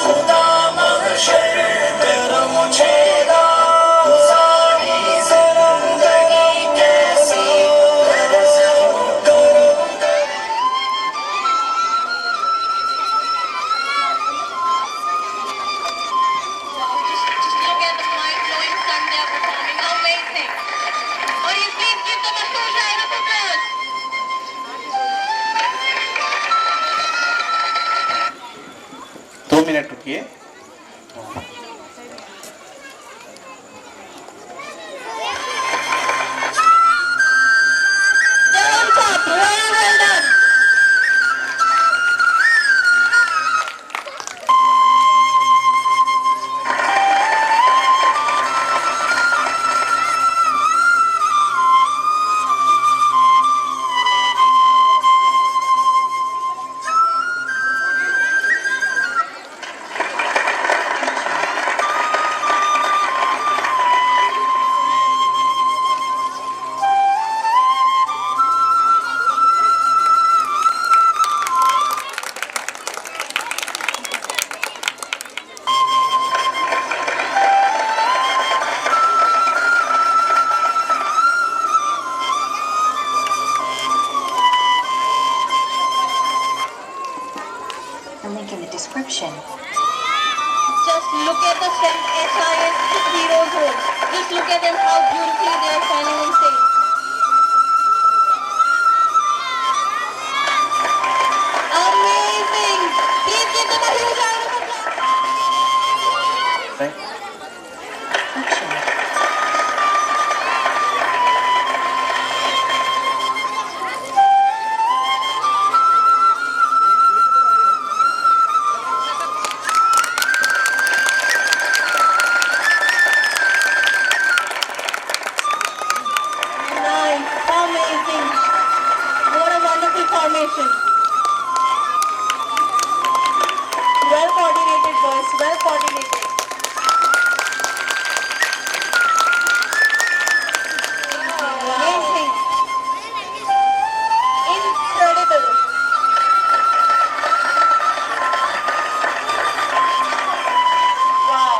خدا محشر میں پوچھے گا ساری زندگی کیسی لرز اٹھوں گا. Just look at the mind-blowing sun they are performing. How amazing. Or you please give them a huge round of applause. دو منٹ رکیے. They're on top. Very well done. description. Just look at the SIS heroes home. Just look at them, how beautifully they are shining on stage. Amazing! Please give them a huge round of applause. formation. Well coordinated, boys. Well coordinated. Amazing. Incredible. Wow.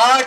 8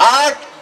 8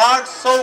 800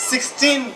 16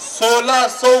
1600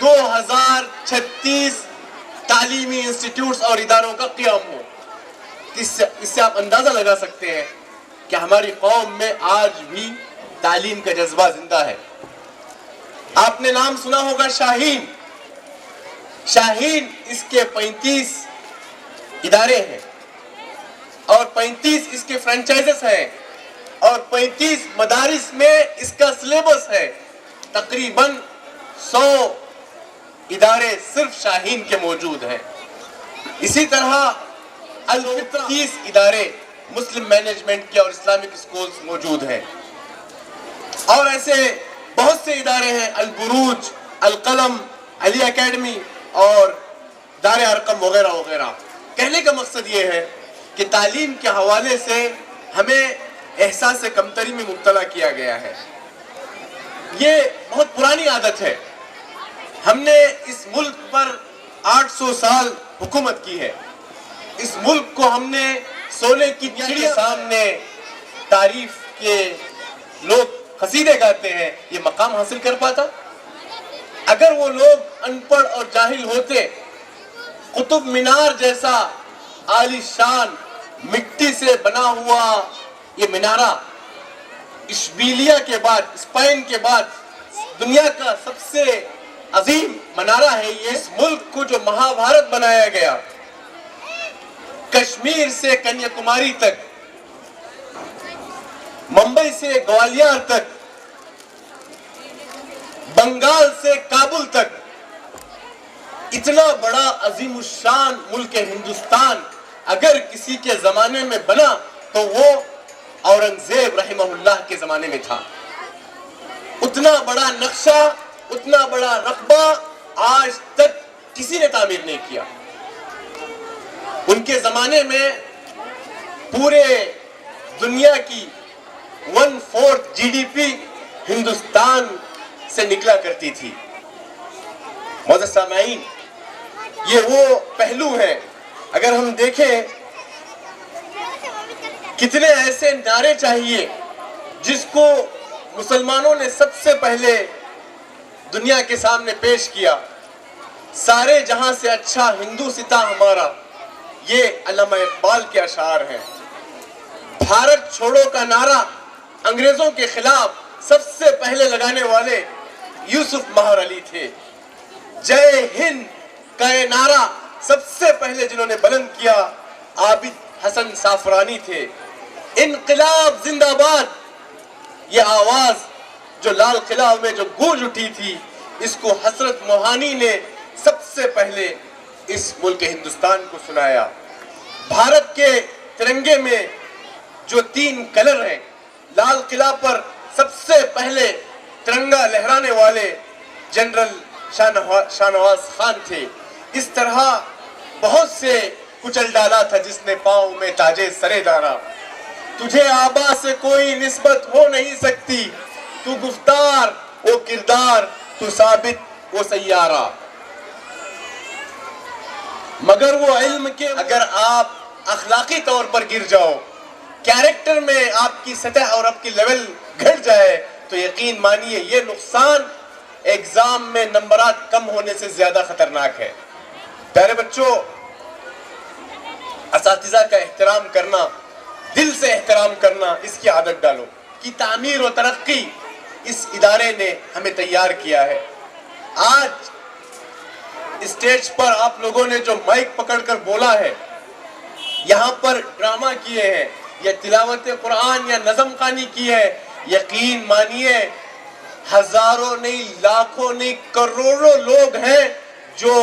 2036 تعلیمی institutes اور اداروں کا قیام ہو. اس سے آپ اندازہ لگا سکتے ہیں کہ ہماری قوم میں آج بھی تعلیم کا جذبہ زندہ ہے. آپ نے نام سنا ہوگا شاہین. شاہین اس کے 35 ادارے ہیں اور 35 اس کے فرنچائزز ہیں اور 35 مدارس میں اس کا سلیبس ہے. تقریباً 100 ادارے صرف شاہین کے موجود ہیں. اسی طرح الفطرہ 30 ادارے مسلم مینجمنٹ کے اور اسلامک اسکولز موجود ہیں اور ایسے بہت سے ادارے ہیں، البروج، القلم، علی اکیڈمی اور دار ارقم وغیرہ وغیرہ. کہنے کا مقصد یہ ہے کہ تعلیم کے حوالے سے ہمیں احساس کمتری میں مبتلا کیا گیا ہے. یہ بہت پرانی عادت ہے. ہم نے اس ملک پر 800 سال حکومت کی ہے. اس ملک کو ہم نے سونے کی چڑیا کے سامنے تعریف کے لوگ قصیدے گاتے ہیں، یہ مقام حاصل کر پاتا؟ اگر وہ لوگ ان پڑھ اور جاہل ہوتے، قطب مینار جیسا عالی شان مٹی سے بنا ہوا یہ منارہ اشبیلیہ کے بعد، اسپین کے بعد دنیا کا سب سے عظیم منارہ ہے یہ. اس ملک کو جو مہا بھارت بنایا گیا، کشمیر سے کنیا کماری تک، ممبئی سے گوالیار تک، بنگال سے کابل تک، اتنا بڑا عظیم الشان ملک ہندوستان اگر کسی کے زمانے میں بنا تو وہ اورنگزیب رحمہ اللہ کے زمانے میں تھا. اتنا بڑا نقشہ، اتنا بڑا رقبہ آج تک کسی نے تعمیر نہیں کیا. ان کے زمانے میں پورے دنیا کی 1/4 GDP ہندوستان سے نکلا کرتی تھی. معزز سامعین، یہ وہ پہلو ہیں. اگر ہم دیکھیں کتنے ایسے نعرے چاہیے جس کو مسلمانوں نے سب سے پہلے دنیا کے سامنے پیش کیا. سارے جہاں سے اچھا ہندو ستا ہمارا، یہ علامہ اقبال کے اشعار ہیں. بھارت چھوڑو کا نعرہ انگریزوں کے خلاف سب سے پہلے لگانے والے یوسف مہر علی تھے. جے ہند کا یہ نعرہ سب سے پہلے جنہوں نے بلند کیا عابد حسن سافرانی تھے. انقلاب زندہ باد، یہ آواز جو لال قلعہ میں جو گونج اٹھی تھی، اس کو حسرت موہانی نے سب سے پہلے اس ملک ہندوستان کو سنایا. بھارت کے ترنگے میں جو 3 کلر ہیں، لال قلعہ پر سب سے پہلے ترنگا لہرانے والے جنرل شاہ نواز خان تھے. اس طرح بہت سے کچل ڈالا تھا جس نے پاؤں میں تاجے سرے دارا. تجھے آبا سے کوئی نسبت ہو نہیں سکتی، تو گفتار وہ کردار، تو ثابت وہ سیارہ. مگر وہ علم کے اگر آپ اخلاقی طور پر گر جاؤ، کیریکٹر میں آپ کی سطح اور آپ کی لیول گھٹ جائے، تو یقین مانیے یہ نقصان ایگزام میں نمبرات کم ہونے سے زیادہ خطرناک ہے. پیارے بچوں، اساتذہ کا احترام کرنا، دل سے احترام کرنا، اس کی عادت ڈالو. کی تعمیر و ترقی اس ادارے نے ہمیں تیار کیا ہے. آج اسٹیج پر آپ لوگوں نے جو مائک پکڑ کر بولا ہے، یہاں پر ڈرامہ کیے ہیں یا تلاوت قرآن یا نظم خوانی کی ہے، یقین مانیے ہزاروں نہیں، لاکھوں نہیں، کروڑوں لوگ ہیں جو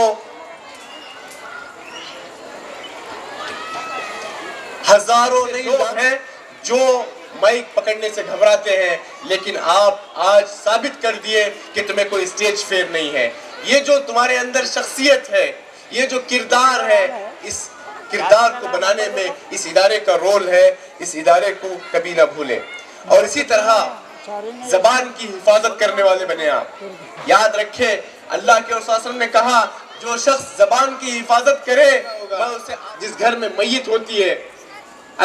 مائک پکڑنے سے گھبراتے ہیں. لیکن آپ آج ثابت کر دیے کہ تمہیں کوئی اسٹیج فیئر نہیں ہے. یہ جو تمہارے اندر شخصیت ہے، یہ جو کردار ہے، اس کردار کو بنانے میں اس ادارے کا رول ہے. اس ادارے کو کبھی نہ بھولیں. اور اسی طرح زبان کی حفاظت کرنے والے بنے. آپ یاد رکھیں، اللہ کے رسول صلی اللہ علیہ وسلم نے کہا جو شخص زبان کی حفاظت کرے، میں اسے جس گھر میں میت ہوتی ہے،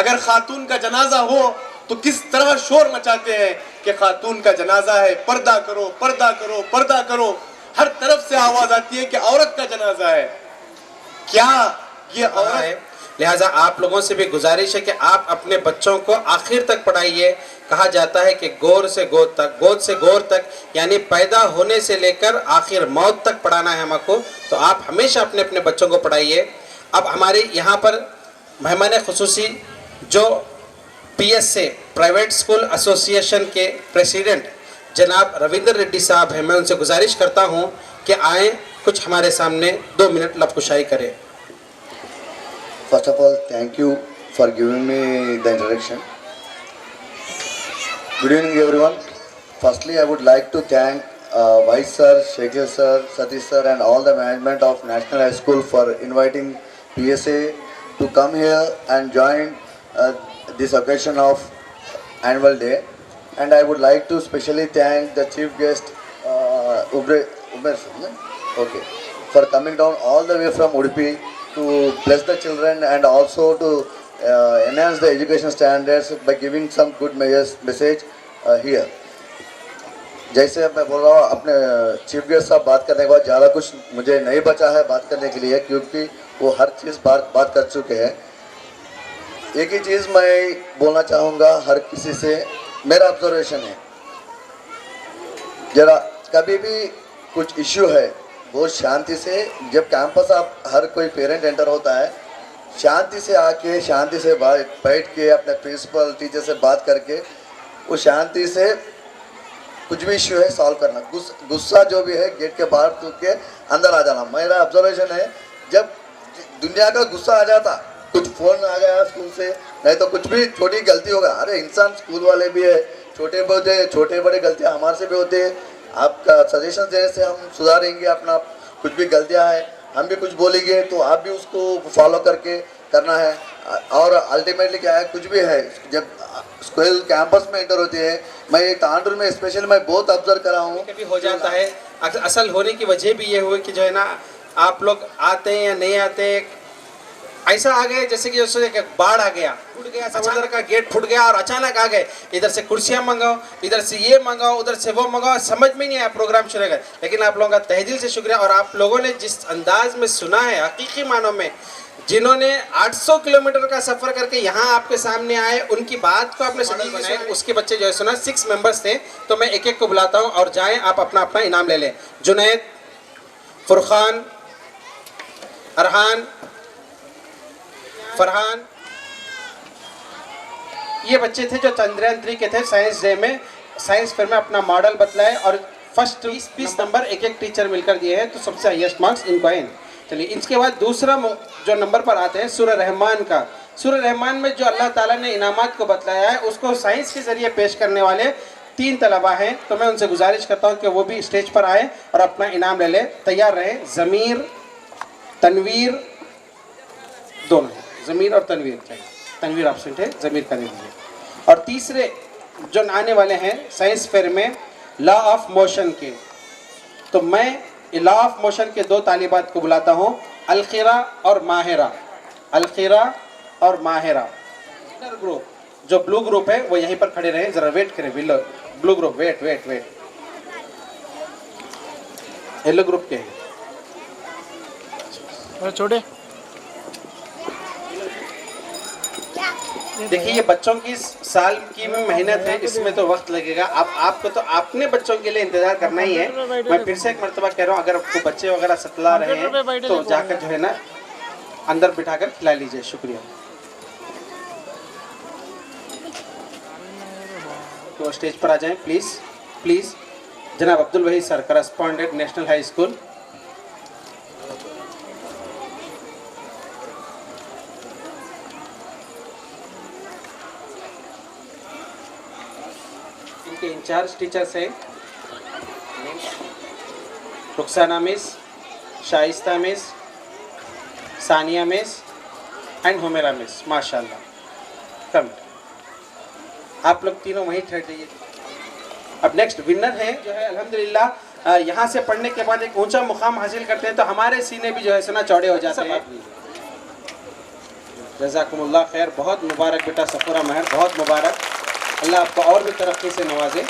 اگر خاتون کا جنازہ ہو تو کس طرح شور مچاتے ہیں کہ خاتون کا جنازہ ہے، پردہ کرو، پردہ کرو، پردہ کرو. ہر طرف سے آواز آتی ہے کہ عورت کا جنازہ ہے. کیا یہ عورت؟ لہٰذا آپ لوگوں سے بھی گزارش ہے کہ آپ اپنے بچوں کو آخر تک پڑھائیے. کہا جاتا ہے کہ گور سے گود تک، گود سے گور تک، یعنی پیدا ہونے سے لے کر آخر موت تک پڑھانا ہے ہم کو. تو آپ ہمیشہ اپنے اپنے بچوں کو پڑھائیے. اب ہمارے یہاں پر مہمان خصوصی جو پی ایس سے پرائیویٹ اسکول ایسوسی ایشن کے پریسیڈنٹ جناب رویندر ریڈی صاحب ہیں، میں ان سے گزارش کرتا ہوں کہ آئیں کچھ ہمارے سامنے 2 منٹ لب کشائی کریں. First of all, thank you for giving me the introduction. Good evening, everyone. Firstly, I would like to thank Vice Sir, Shekhar Sir, Satish Sir, and all the management of National High School for inviting PSA to come here and join this occasion of annual day. And I would like to specially thank the chief guest, Umer Sir, okay, for coming down all the way from Udupi to bless the children and also to enhance the education standards by giving some good message here. جیسے میں بول رہا ہوں اپنے chief guest صاحب بات کرنے کے بعد زیادہ کچھ مجھے نہیں بچا ہے بات کرنے کے لیے، کیونکہ وہ ہر چیز بات کر چکے ہیں. ایک ہی چیز میں بولنا چاہوں گا ہر کسی سے، میرا آبزرویشن ہے، ذرا کبھی بھی کچھ ایشو ہے بہت شانتی سے، جب کیمپس آپ ہر کوئی پیرنٹ انٹر ہوتا ہے شانتی سے آ کے شانتی سے بیٹھ کے اپنے پرنسپل ٹیچر سے بات کر کے وہ شانتی سے کچھ بھی ایشو ہے سالو کرنا. غصہ جو بھی ہے گیٹ کے باہر تو کے اندر آ جانا. میرا آبزرویشن ہے جب دنیا کا غصہ آ جاتا، کچھ فون آ گیا اسکول سے، نہیں تو کچھ بھی چھوٹی غلطی ہوگا، ارے انسان اسکول والے بھی ہے، چھوٹے بڑے غلطیاں ہمارے سے بھی ہوتے ہیں. آپ کا سجیشن دینے سے ہم سدھاریں گے اپنا. کچھ بھی غلطیاں ہیں ہم بھی کچھ بولیں گے تو آپ بھی اس کو فالو کر کے کرنا ہے. اور الٹیمیٹلی کیا ہے، کچھ بھی ہے جب اسکول کیمپس میں انٹر ہوتی ہے، میں تانڈور میں اسپیشل میں بہت آبزرو کرا ہوں. کبھی ہو جاتا ہے اصل ہونے کی وجہ بھی یہ ہوئی کہ جو ہے نا آپ لوگ آتے ہیں یا نہیں آتے، ایسا آ گئے جیسے کہ کہ باڑھ آ گیا، ٹوٹ گیا سمندر کا گیٹ پھٹ گیا اور اچانک آ گئے. ادھر سے کرسیاں منگاؤ، ادھر سے یہ منگاؤ، ادھر سے وہ منگاؤ، سمجھ میں نہیں آیا پروگرام شروع گئے. لیکن آپ لوگوں کا تہ دل سے شکریہ. اور آپ لوگوں نے جس انداز میں سنا ہے حقیقی معنوں میں، جنہوں نے 800 کلومیٹر کا سفر کر کے یہاں آپ کے سامنے آئے، ان کی بات کو آپ نے سنی بنائے. اس کے بچے جو ہے سنا 6 ممبرس تھے، تو میں ایک ایک کو بلاتا ہوں اور جائیں آپ اپنا اپنا انعام لے لیں. جنید، فرقان، ارحان، فرحان، یہ بچے تھے جو چندریان 3 کے تھے. سائنس ڈے میں سائنس فیئر میں اپنا ماڈل بتلائے اور فرسٹ 20 نمبر ایک ایک ٹیچر مل کر دیے ہیں، تو سب سے ہائیسٹ مارکس ان کو ہیں. چلیے اس کے بعد دوسرا جو نمبر پر آتے ہیں سورہ رحمان کا. سورہ رحمان میں جو اللہ تعالیٰ نے انعامات کو بتلایا ہے اس کو سائنس کے ذریعے پیش کرنے والے 3 طلبہ ہیں. تو میں ان سے گزارش کرتا ہوں کہ وہ بھی اسٹیج پر آئیں اور اپنا انعام لے لیں. تیار رہیں. ضمیر، تنویر، دونوں، ضمیر اور تنویر چاہیے. تنویر ایبسنٹ ہے، ضمیر کا دے دیجیے. اور تیسرے جو آنے والے ہیں سائنس فیئر میں لا آف موشن کے، تو میں لا آف موشن کے 2 طالبات کو بلاتا ہوں، الخیرہ اور ماہرہ. الخیرہ اور ماہرہ. گروپ جو بلو گروپ ہے وہ یہیں پر کھڑے رہیں، ذرا ویٹ کریں. بلو گروپ ویٹ. یلو گروپ کے ہیں چھوٹے. دیکھیے یہ بچوں کی سال کی محنت ہے، اس میں تو وقت لگے گا. اب آپ کو تو اپنے بچوں کے لیے انتظار کرنا ہی ہے. میں پھر سے ایک مرتبہ کہہ رہا ہوں، اگر آپ کو بچے وغیرہ ستلا رہے ہیں تو جا کر جو ہے نا اندر بٹھا کر کھلا لیجئے. شکریہ. تو اسٹیج پر آ جائیں پلیز. جناب عبدالوحید سر، کرسپونڈنٹ نیشنل ہائی اسکول. ان کے انچارج ٹیچرز ہیں رخسانہ مس، شائستہ مس، ثانیہ مس اینڈ حمیرہ مس. ماشاء اللہ. کم آپ لوگ تینوں وہیں ٹھہر جائیے. اب نیکسٹ ونر ہے جو ہے الحمدللہ یہاں سے پڑھنے کے بعد ایک اونچا مقام حاصل کرتے ہیں تو ہمارے سینے بھی جو ہے سنا چوڑے ہو جاتے ہیں. جزاکم اللہ خیر. بہت مبارک بیٹا صفورہ مہر، بہت مبارک. اللہ آپ کو اور بھی ترقی سے نوازے.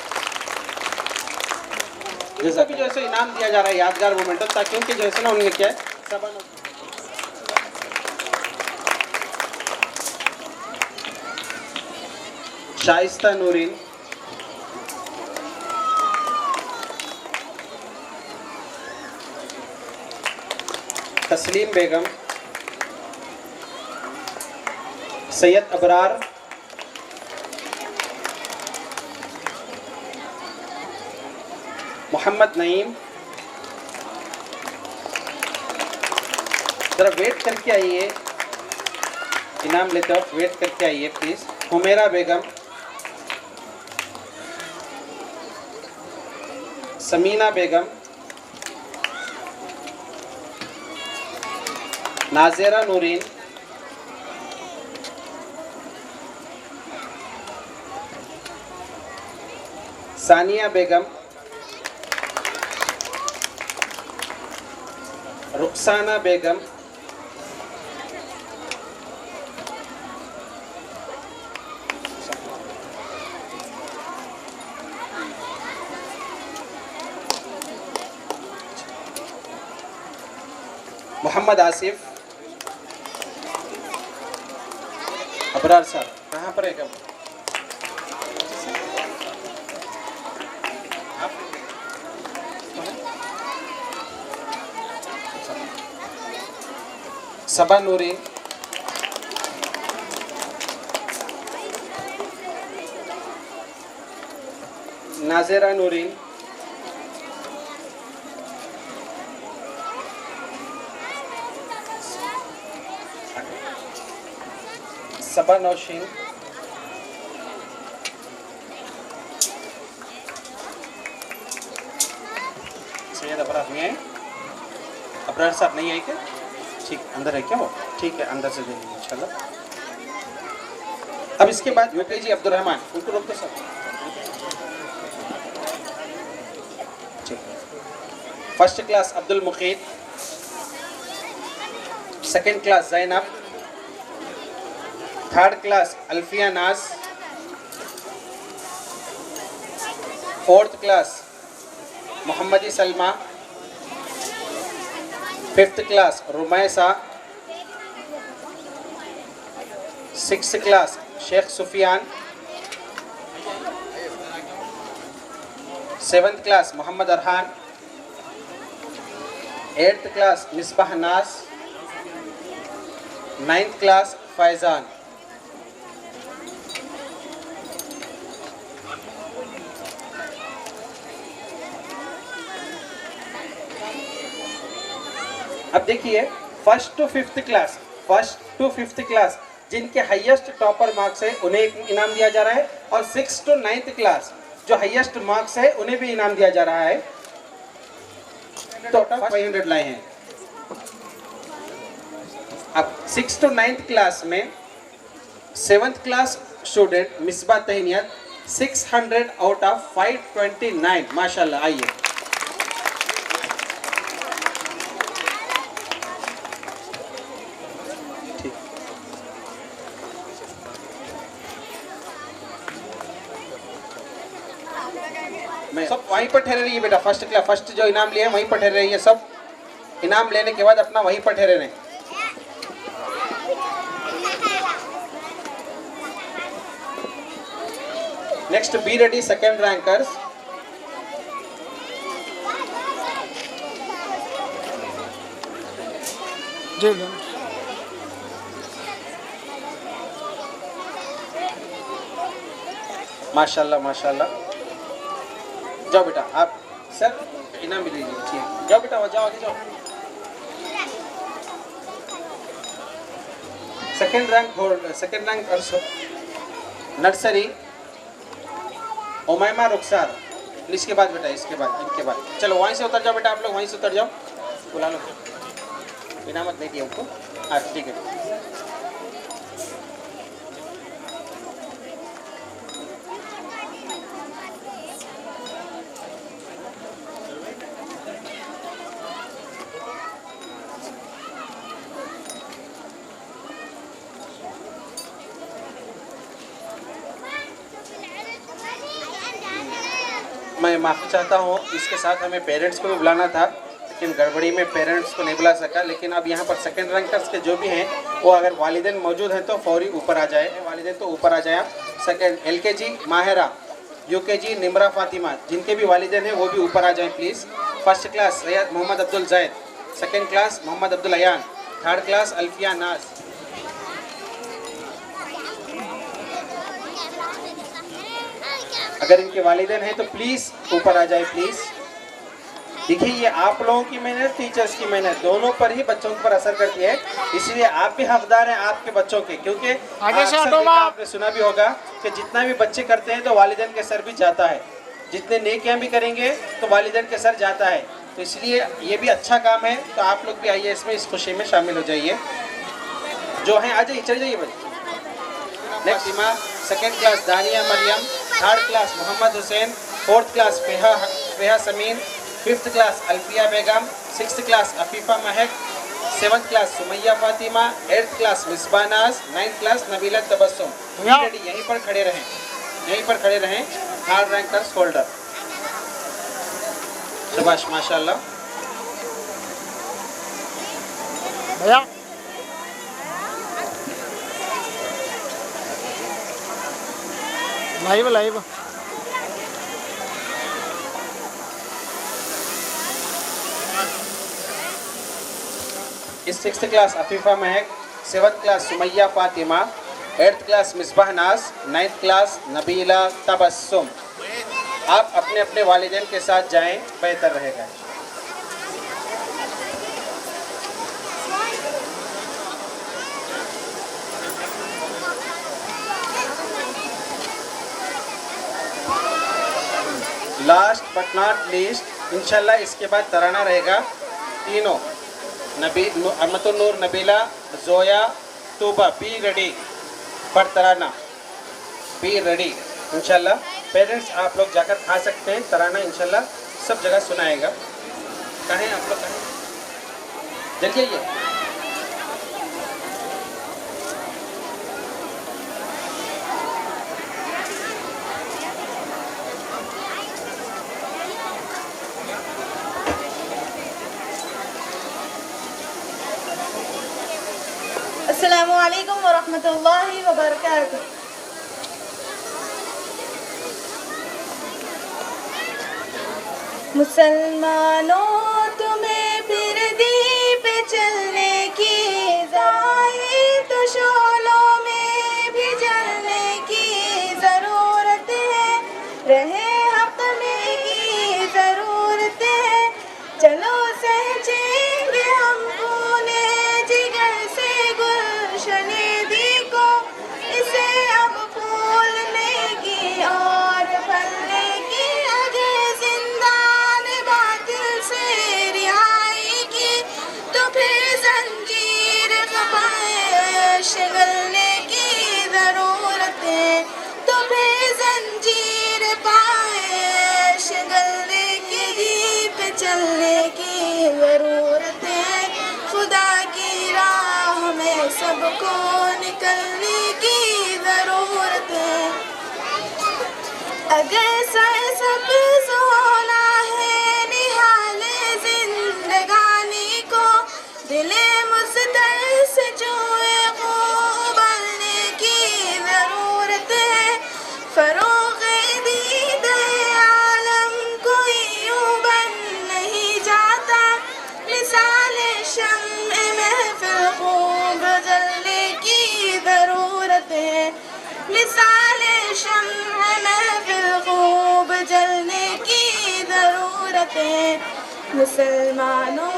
جزاک جو ہے انعام دیا جا رہا ہے یادگار مومنٹو تاکہ ان کے جو ہے نا انہوں نے کیا ہے شائستہ نورین، تسلیم بیگم، سید ابرار، محمد نعیم، ذرا ویٹ کر کے آئیے، انعام لیتے وقت ویٹ کر کے آئیے پلیز. حمیرہ بیگم، سمینہ بیگم، ناظرہ نورین، ثانیہ بیگم، رخسانہ بیگم، محمد آصف. ابرار صاحب کہاں پر ہے کب؟ صبا نورین، ناظرہ نورین، صبا نوشین، سید ابرار نہیں آئے؟ ابرار صاحب نہیں آئے کیا؟ ٹھیک اندر ہے کیا وہ؟ ٹھیک ہے اندر سے دے لیں گے انشاءاللہ. اب اس کے بعد وکیل جی عبد الرحمن ان کو روک دو سر. ٹھیک. فرسٹ کلاس عبد المقید، سیکنڈ کلاس زینب، تھرڈ کلاس الفیہ ناز، فورتھ کلاس محمدی سلمہ، ففتھ کلاس رمیسہ، سکس کلاس شیخ سفیان، سیونتھ کلاس محمد Arhan, eighth class Misbah Naz, ninth class فیضان. اب دیکھیے فرسٹ ٹو ففتھ کلاس جن کے ہائیسٹ ٹاپر مارکس ہے انہیں انعام دیا جا رہا ہے، اور 6 to 9th کلاس جو ہائیسٹ مارکس ہے انہیں بھی انعام دیا جا رہا ہے. ٹوٹل 500 لائے ہیں. اب 6 to 9th کلاس میں 7th class student Misbah Tehniyat 600 out of 529. ماشاءاللہ. آئیے سب وہیں پر ٹھہرے رہیے بیٹا. فرسٹ جو انعام لیے وہیں پر ٹھہرے رہیے. سب انعام لینے کے بعد اپنا وہیں پر ٹھہرے رہیں. Next be ready second rankers. ماشاءاللہ ماشاءاللہ. جاؤ بیٹا آپ سر انعام بھی لیجیے. ٹھیک جاؤ بیٹا جاؤ آگے جاؤ. سیکنڈ رینک نرسری امیمہ رخسار. اس کے بعد بیٹا اس کے بعد ان کے بعد چلو وہیں سے اتر جاؤ بیٹا. آپ لوگ وہیں سے اتر جاؤ. بلا لو انعامت دے دیا ان کو. ہاں ٹھیک ہے. معافی چاہتا ہوں، اس کے ساتھ ہمیں پیرنٹس کو بھی بلانا تھا لیکن گڑبڑی میں پیرنٹس کو نہیں بلا سکا. لیکن اب یہاں پر سیکنڈ رینکرز کے جو بھی ہیں وہ اگر والدین موجود ہیں تو فوری اوپر آ جائے. والدین تو اوپر آ جائیں. سیکنڈ LKG ماہرہ، UKG نمرہ فاطمہ، جن کے بھی والدین ہیں وہ بھی اوپر آ جائیں please. First class Syed Mohammed Abdul Zaid, second class Mohammed Abdul Ayan, third class Alfiya Naz. اگر ان کے والدین ہیں تو پلیز اوپر آ جائے پلیز. دیکھیے یہ آپ لوگوں کی محنت، ٹیچرز کی محنت دونوں پر ہی بچوں پر اثر کرتی ہے. اس لیے آپ بھی حقدار ہیں آپ کے بچوں کے، کیونکہ اکثر آپ نے سنا بھی ہوگا کہ جتنا بھی بچے کرتے ہیں تو والدین کے سر بھی جاتا ہے. جتنے نیکیاں بھی کریں گے تو والدین کے سر جاتا ہے. تو اس لیے یہ بھی اچھا کام ہے. تو آپ لوگ بھی آئیے اس میں، اس خوشی میں شامل ہو جائیے. جو ہیں آ جائیے، چلے جائیے بچے. نیکسٹ ایما سیکنڈ کلاس دانیہ مریم، تھرڈ کلاس محمد حسین، فورتھ کلاس فیہا سمین، ففتھ کلاس الفیہ بیگم، sixth class Afifa Mehak, seventh class Sumaiya Fatima, eighth class Misbah Naz, ninth class Nabila Tabassum. یہیں پر کھڑے رہیں، یہیں پر کھڑے رہیں. Third رینکرز holder. شباش ماشاء اللہ. لائیو اس sixth class Afifa Mehak, seventh class Sumaiya Fatima, eighth class Misbah Naz, ninth class Nabila Tabassum. آپ اپنے اپنے والدین کے ساتھ جائیں، بہتر رہے گا. لاسٹ بٹ ناٹ لیسٹ انشاءاللہ اس کے بعد ترانہ رہے گا. تینوں امت النور، نبیلہ، زویا، توبہ، بی ریڈی پر ترانہ. بی ریڈی انشاءاللہ. پیرنٹس آپ لوگ جا کر کھا سکتے ہیں. ترانہ انشاءاللہ سب جگہ سنائے گا. کہیں آپ لوگ کہیں جلدی آئیے. السلام علیکم ورحمۃ اللہ وبرکاتہ. مسلمانوں تمہیں پھر دی پہ چلنے کی، ظاہر تو شعلوں میں بھی جلنے کی ضرورت ہے، رہے حق میں کی ضرورت ہے. چلو سہجیں گے ہم پونے جگر سے گلشن دی کو، اسے اب پھولنے کی اور پھلنے کی، اگر زندان باطل سے رہائی کی تو پھر زنجیر خفائے شگلنے کی ضرورت ہے، تو پھر زنجیر پائے شگلنے کی پہ چلنے کی ضرورت ہے. خدا کی راہ میں سب کو نکلنے کی ضرورت ہے. اگر سرسبز ہونا ہے نہال زندگانی کو، دل مزدر سے جوئے خوب ابلنے کی ضرورت ہے. فروغ دید عالم کوئی یوں بن نہیں جاتا، مثال شمع محفل خوب جلنے کی ضرورت ہے. مثال شمع محفل خوب جلنے کی ضرورت ہے. مسلمانوں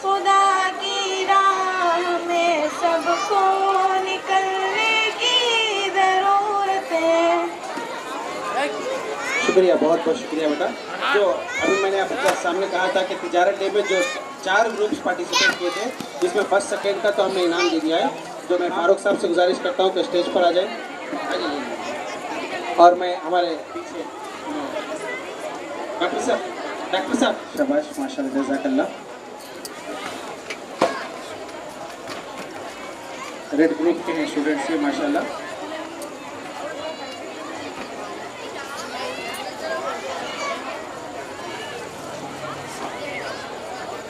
خدا کی راہ میں سب کو نکلنے کی ضرورت ہے. شکریہ، بہت بہت شکریہ بیٹا. جو ابھی میں نے آپ کے سامنے کہا تھا کہ تجارت ڈے میں جو 4 گروپس پارٹیسپیٹ کیے تھے، جس میں فرسٹ سیکنڈ کا تو ہم نے انعام دے دیا ہے. جو میں فاروق صاحب سے گزارش کرتا ہوں کہ اسٹیج پر آ جائیں. اور میں ہمارے پیچھے ڈاکٹر صاحب شاباش ماشاء اللہ جزاک اللہ. ریڈ گروپ کے ہیں اسٹوڈنٹس سے ماشاء اللہ.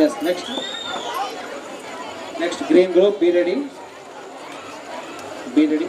Yes, next green group, be ready, be ready।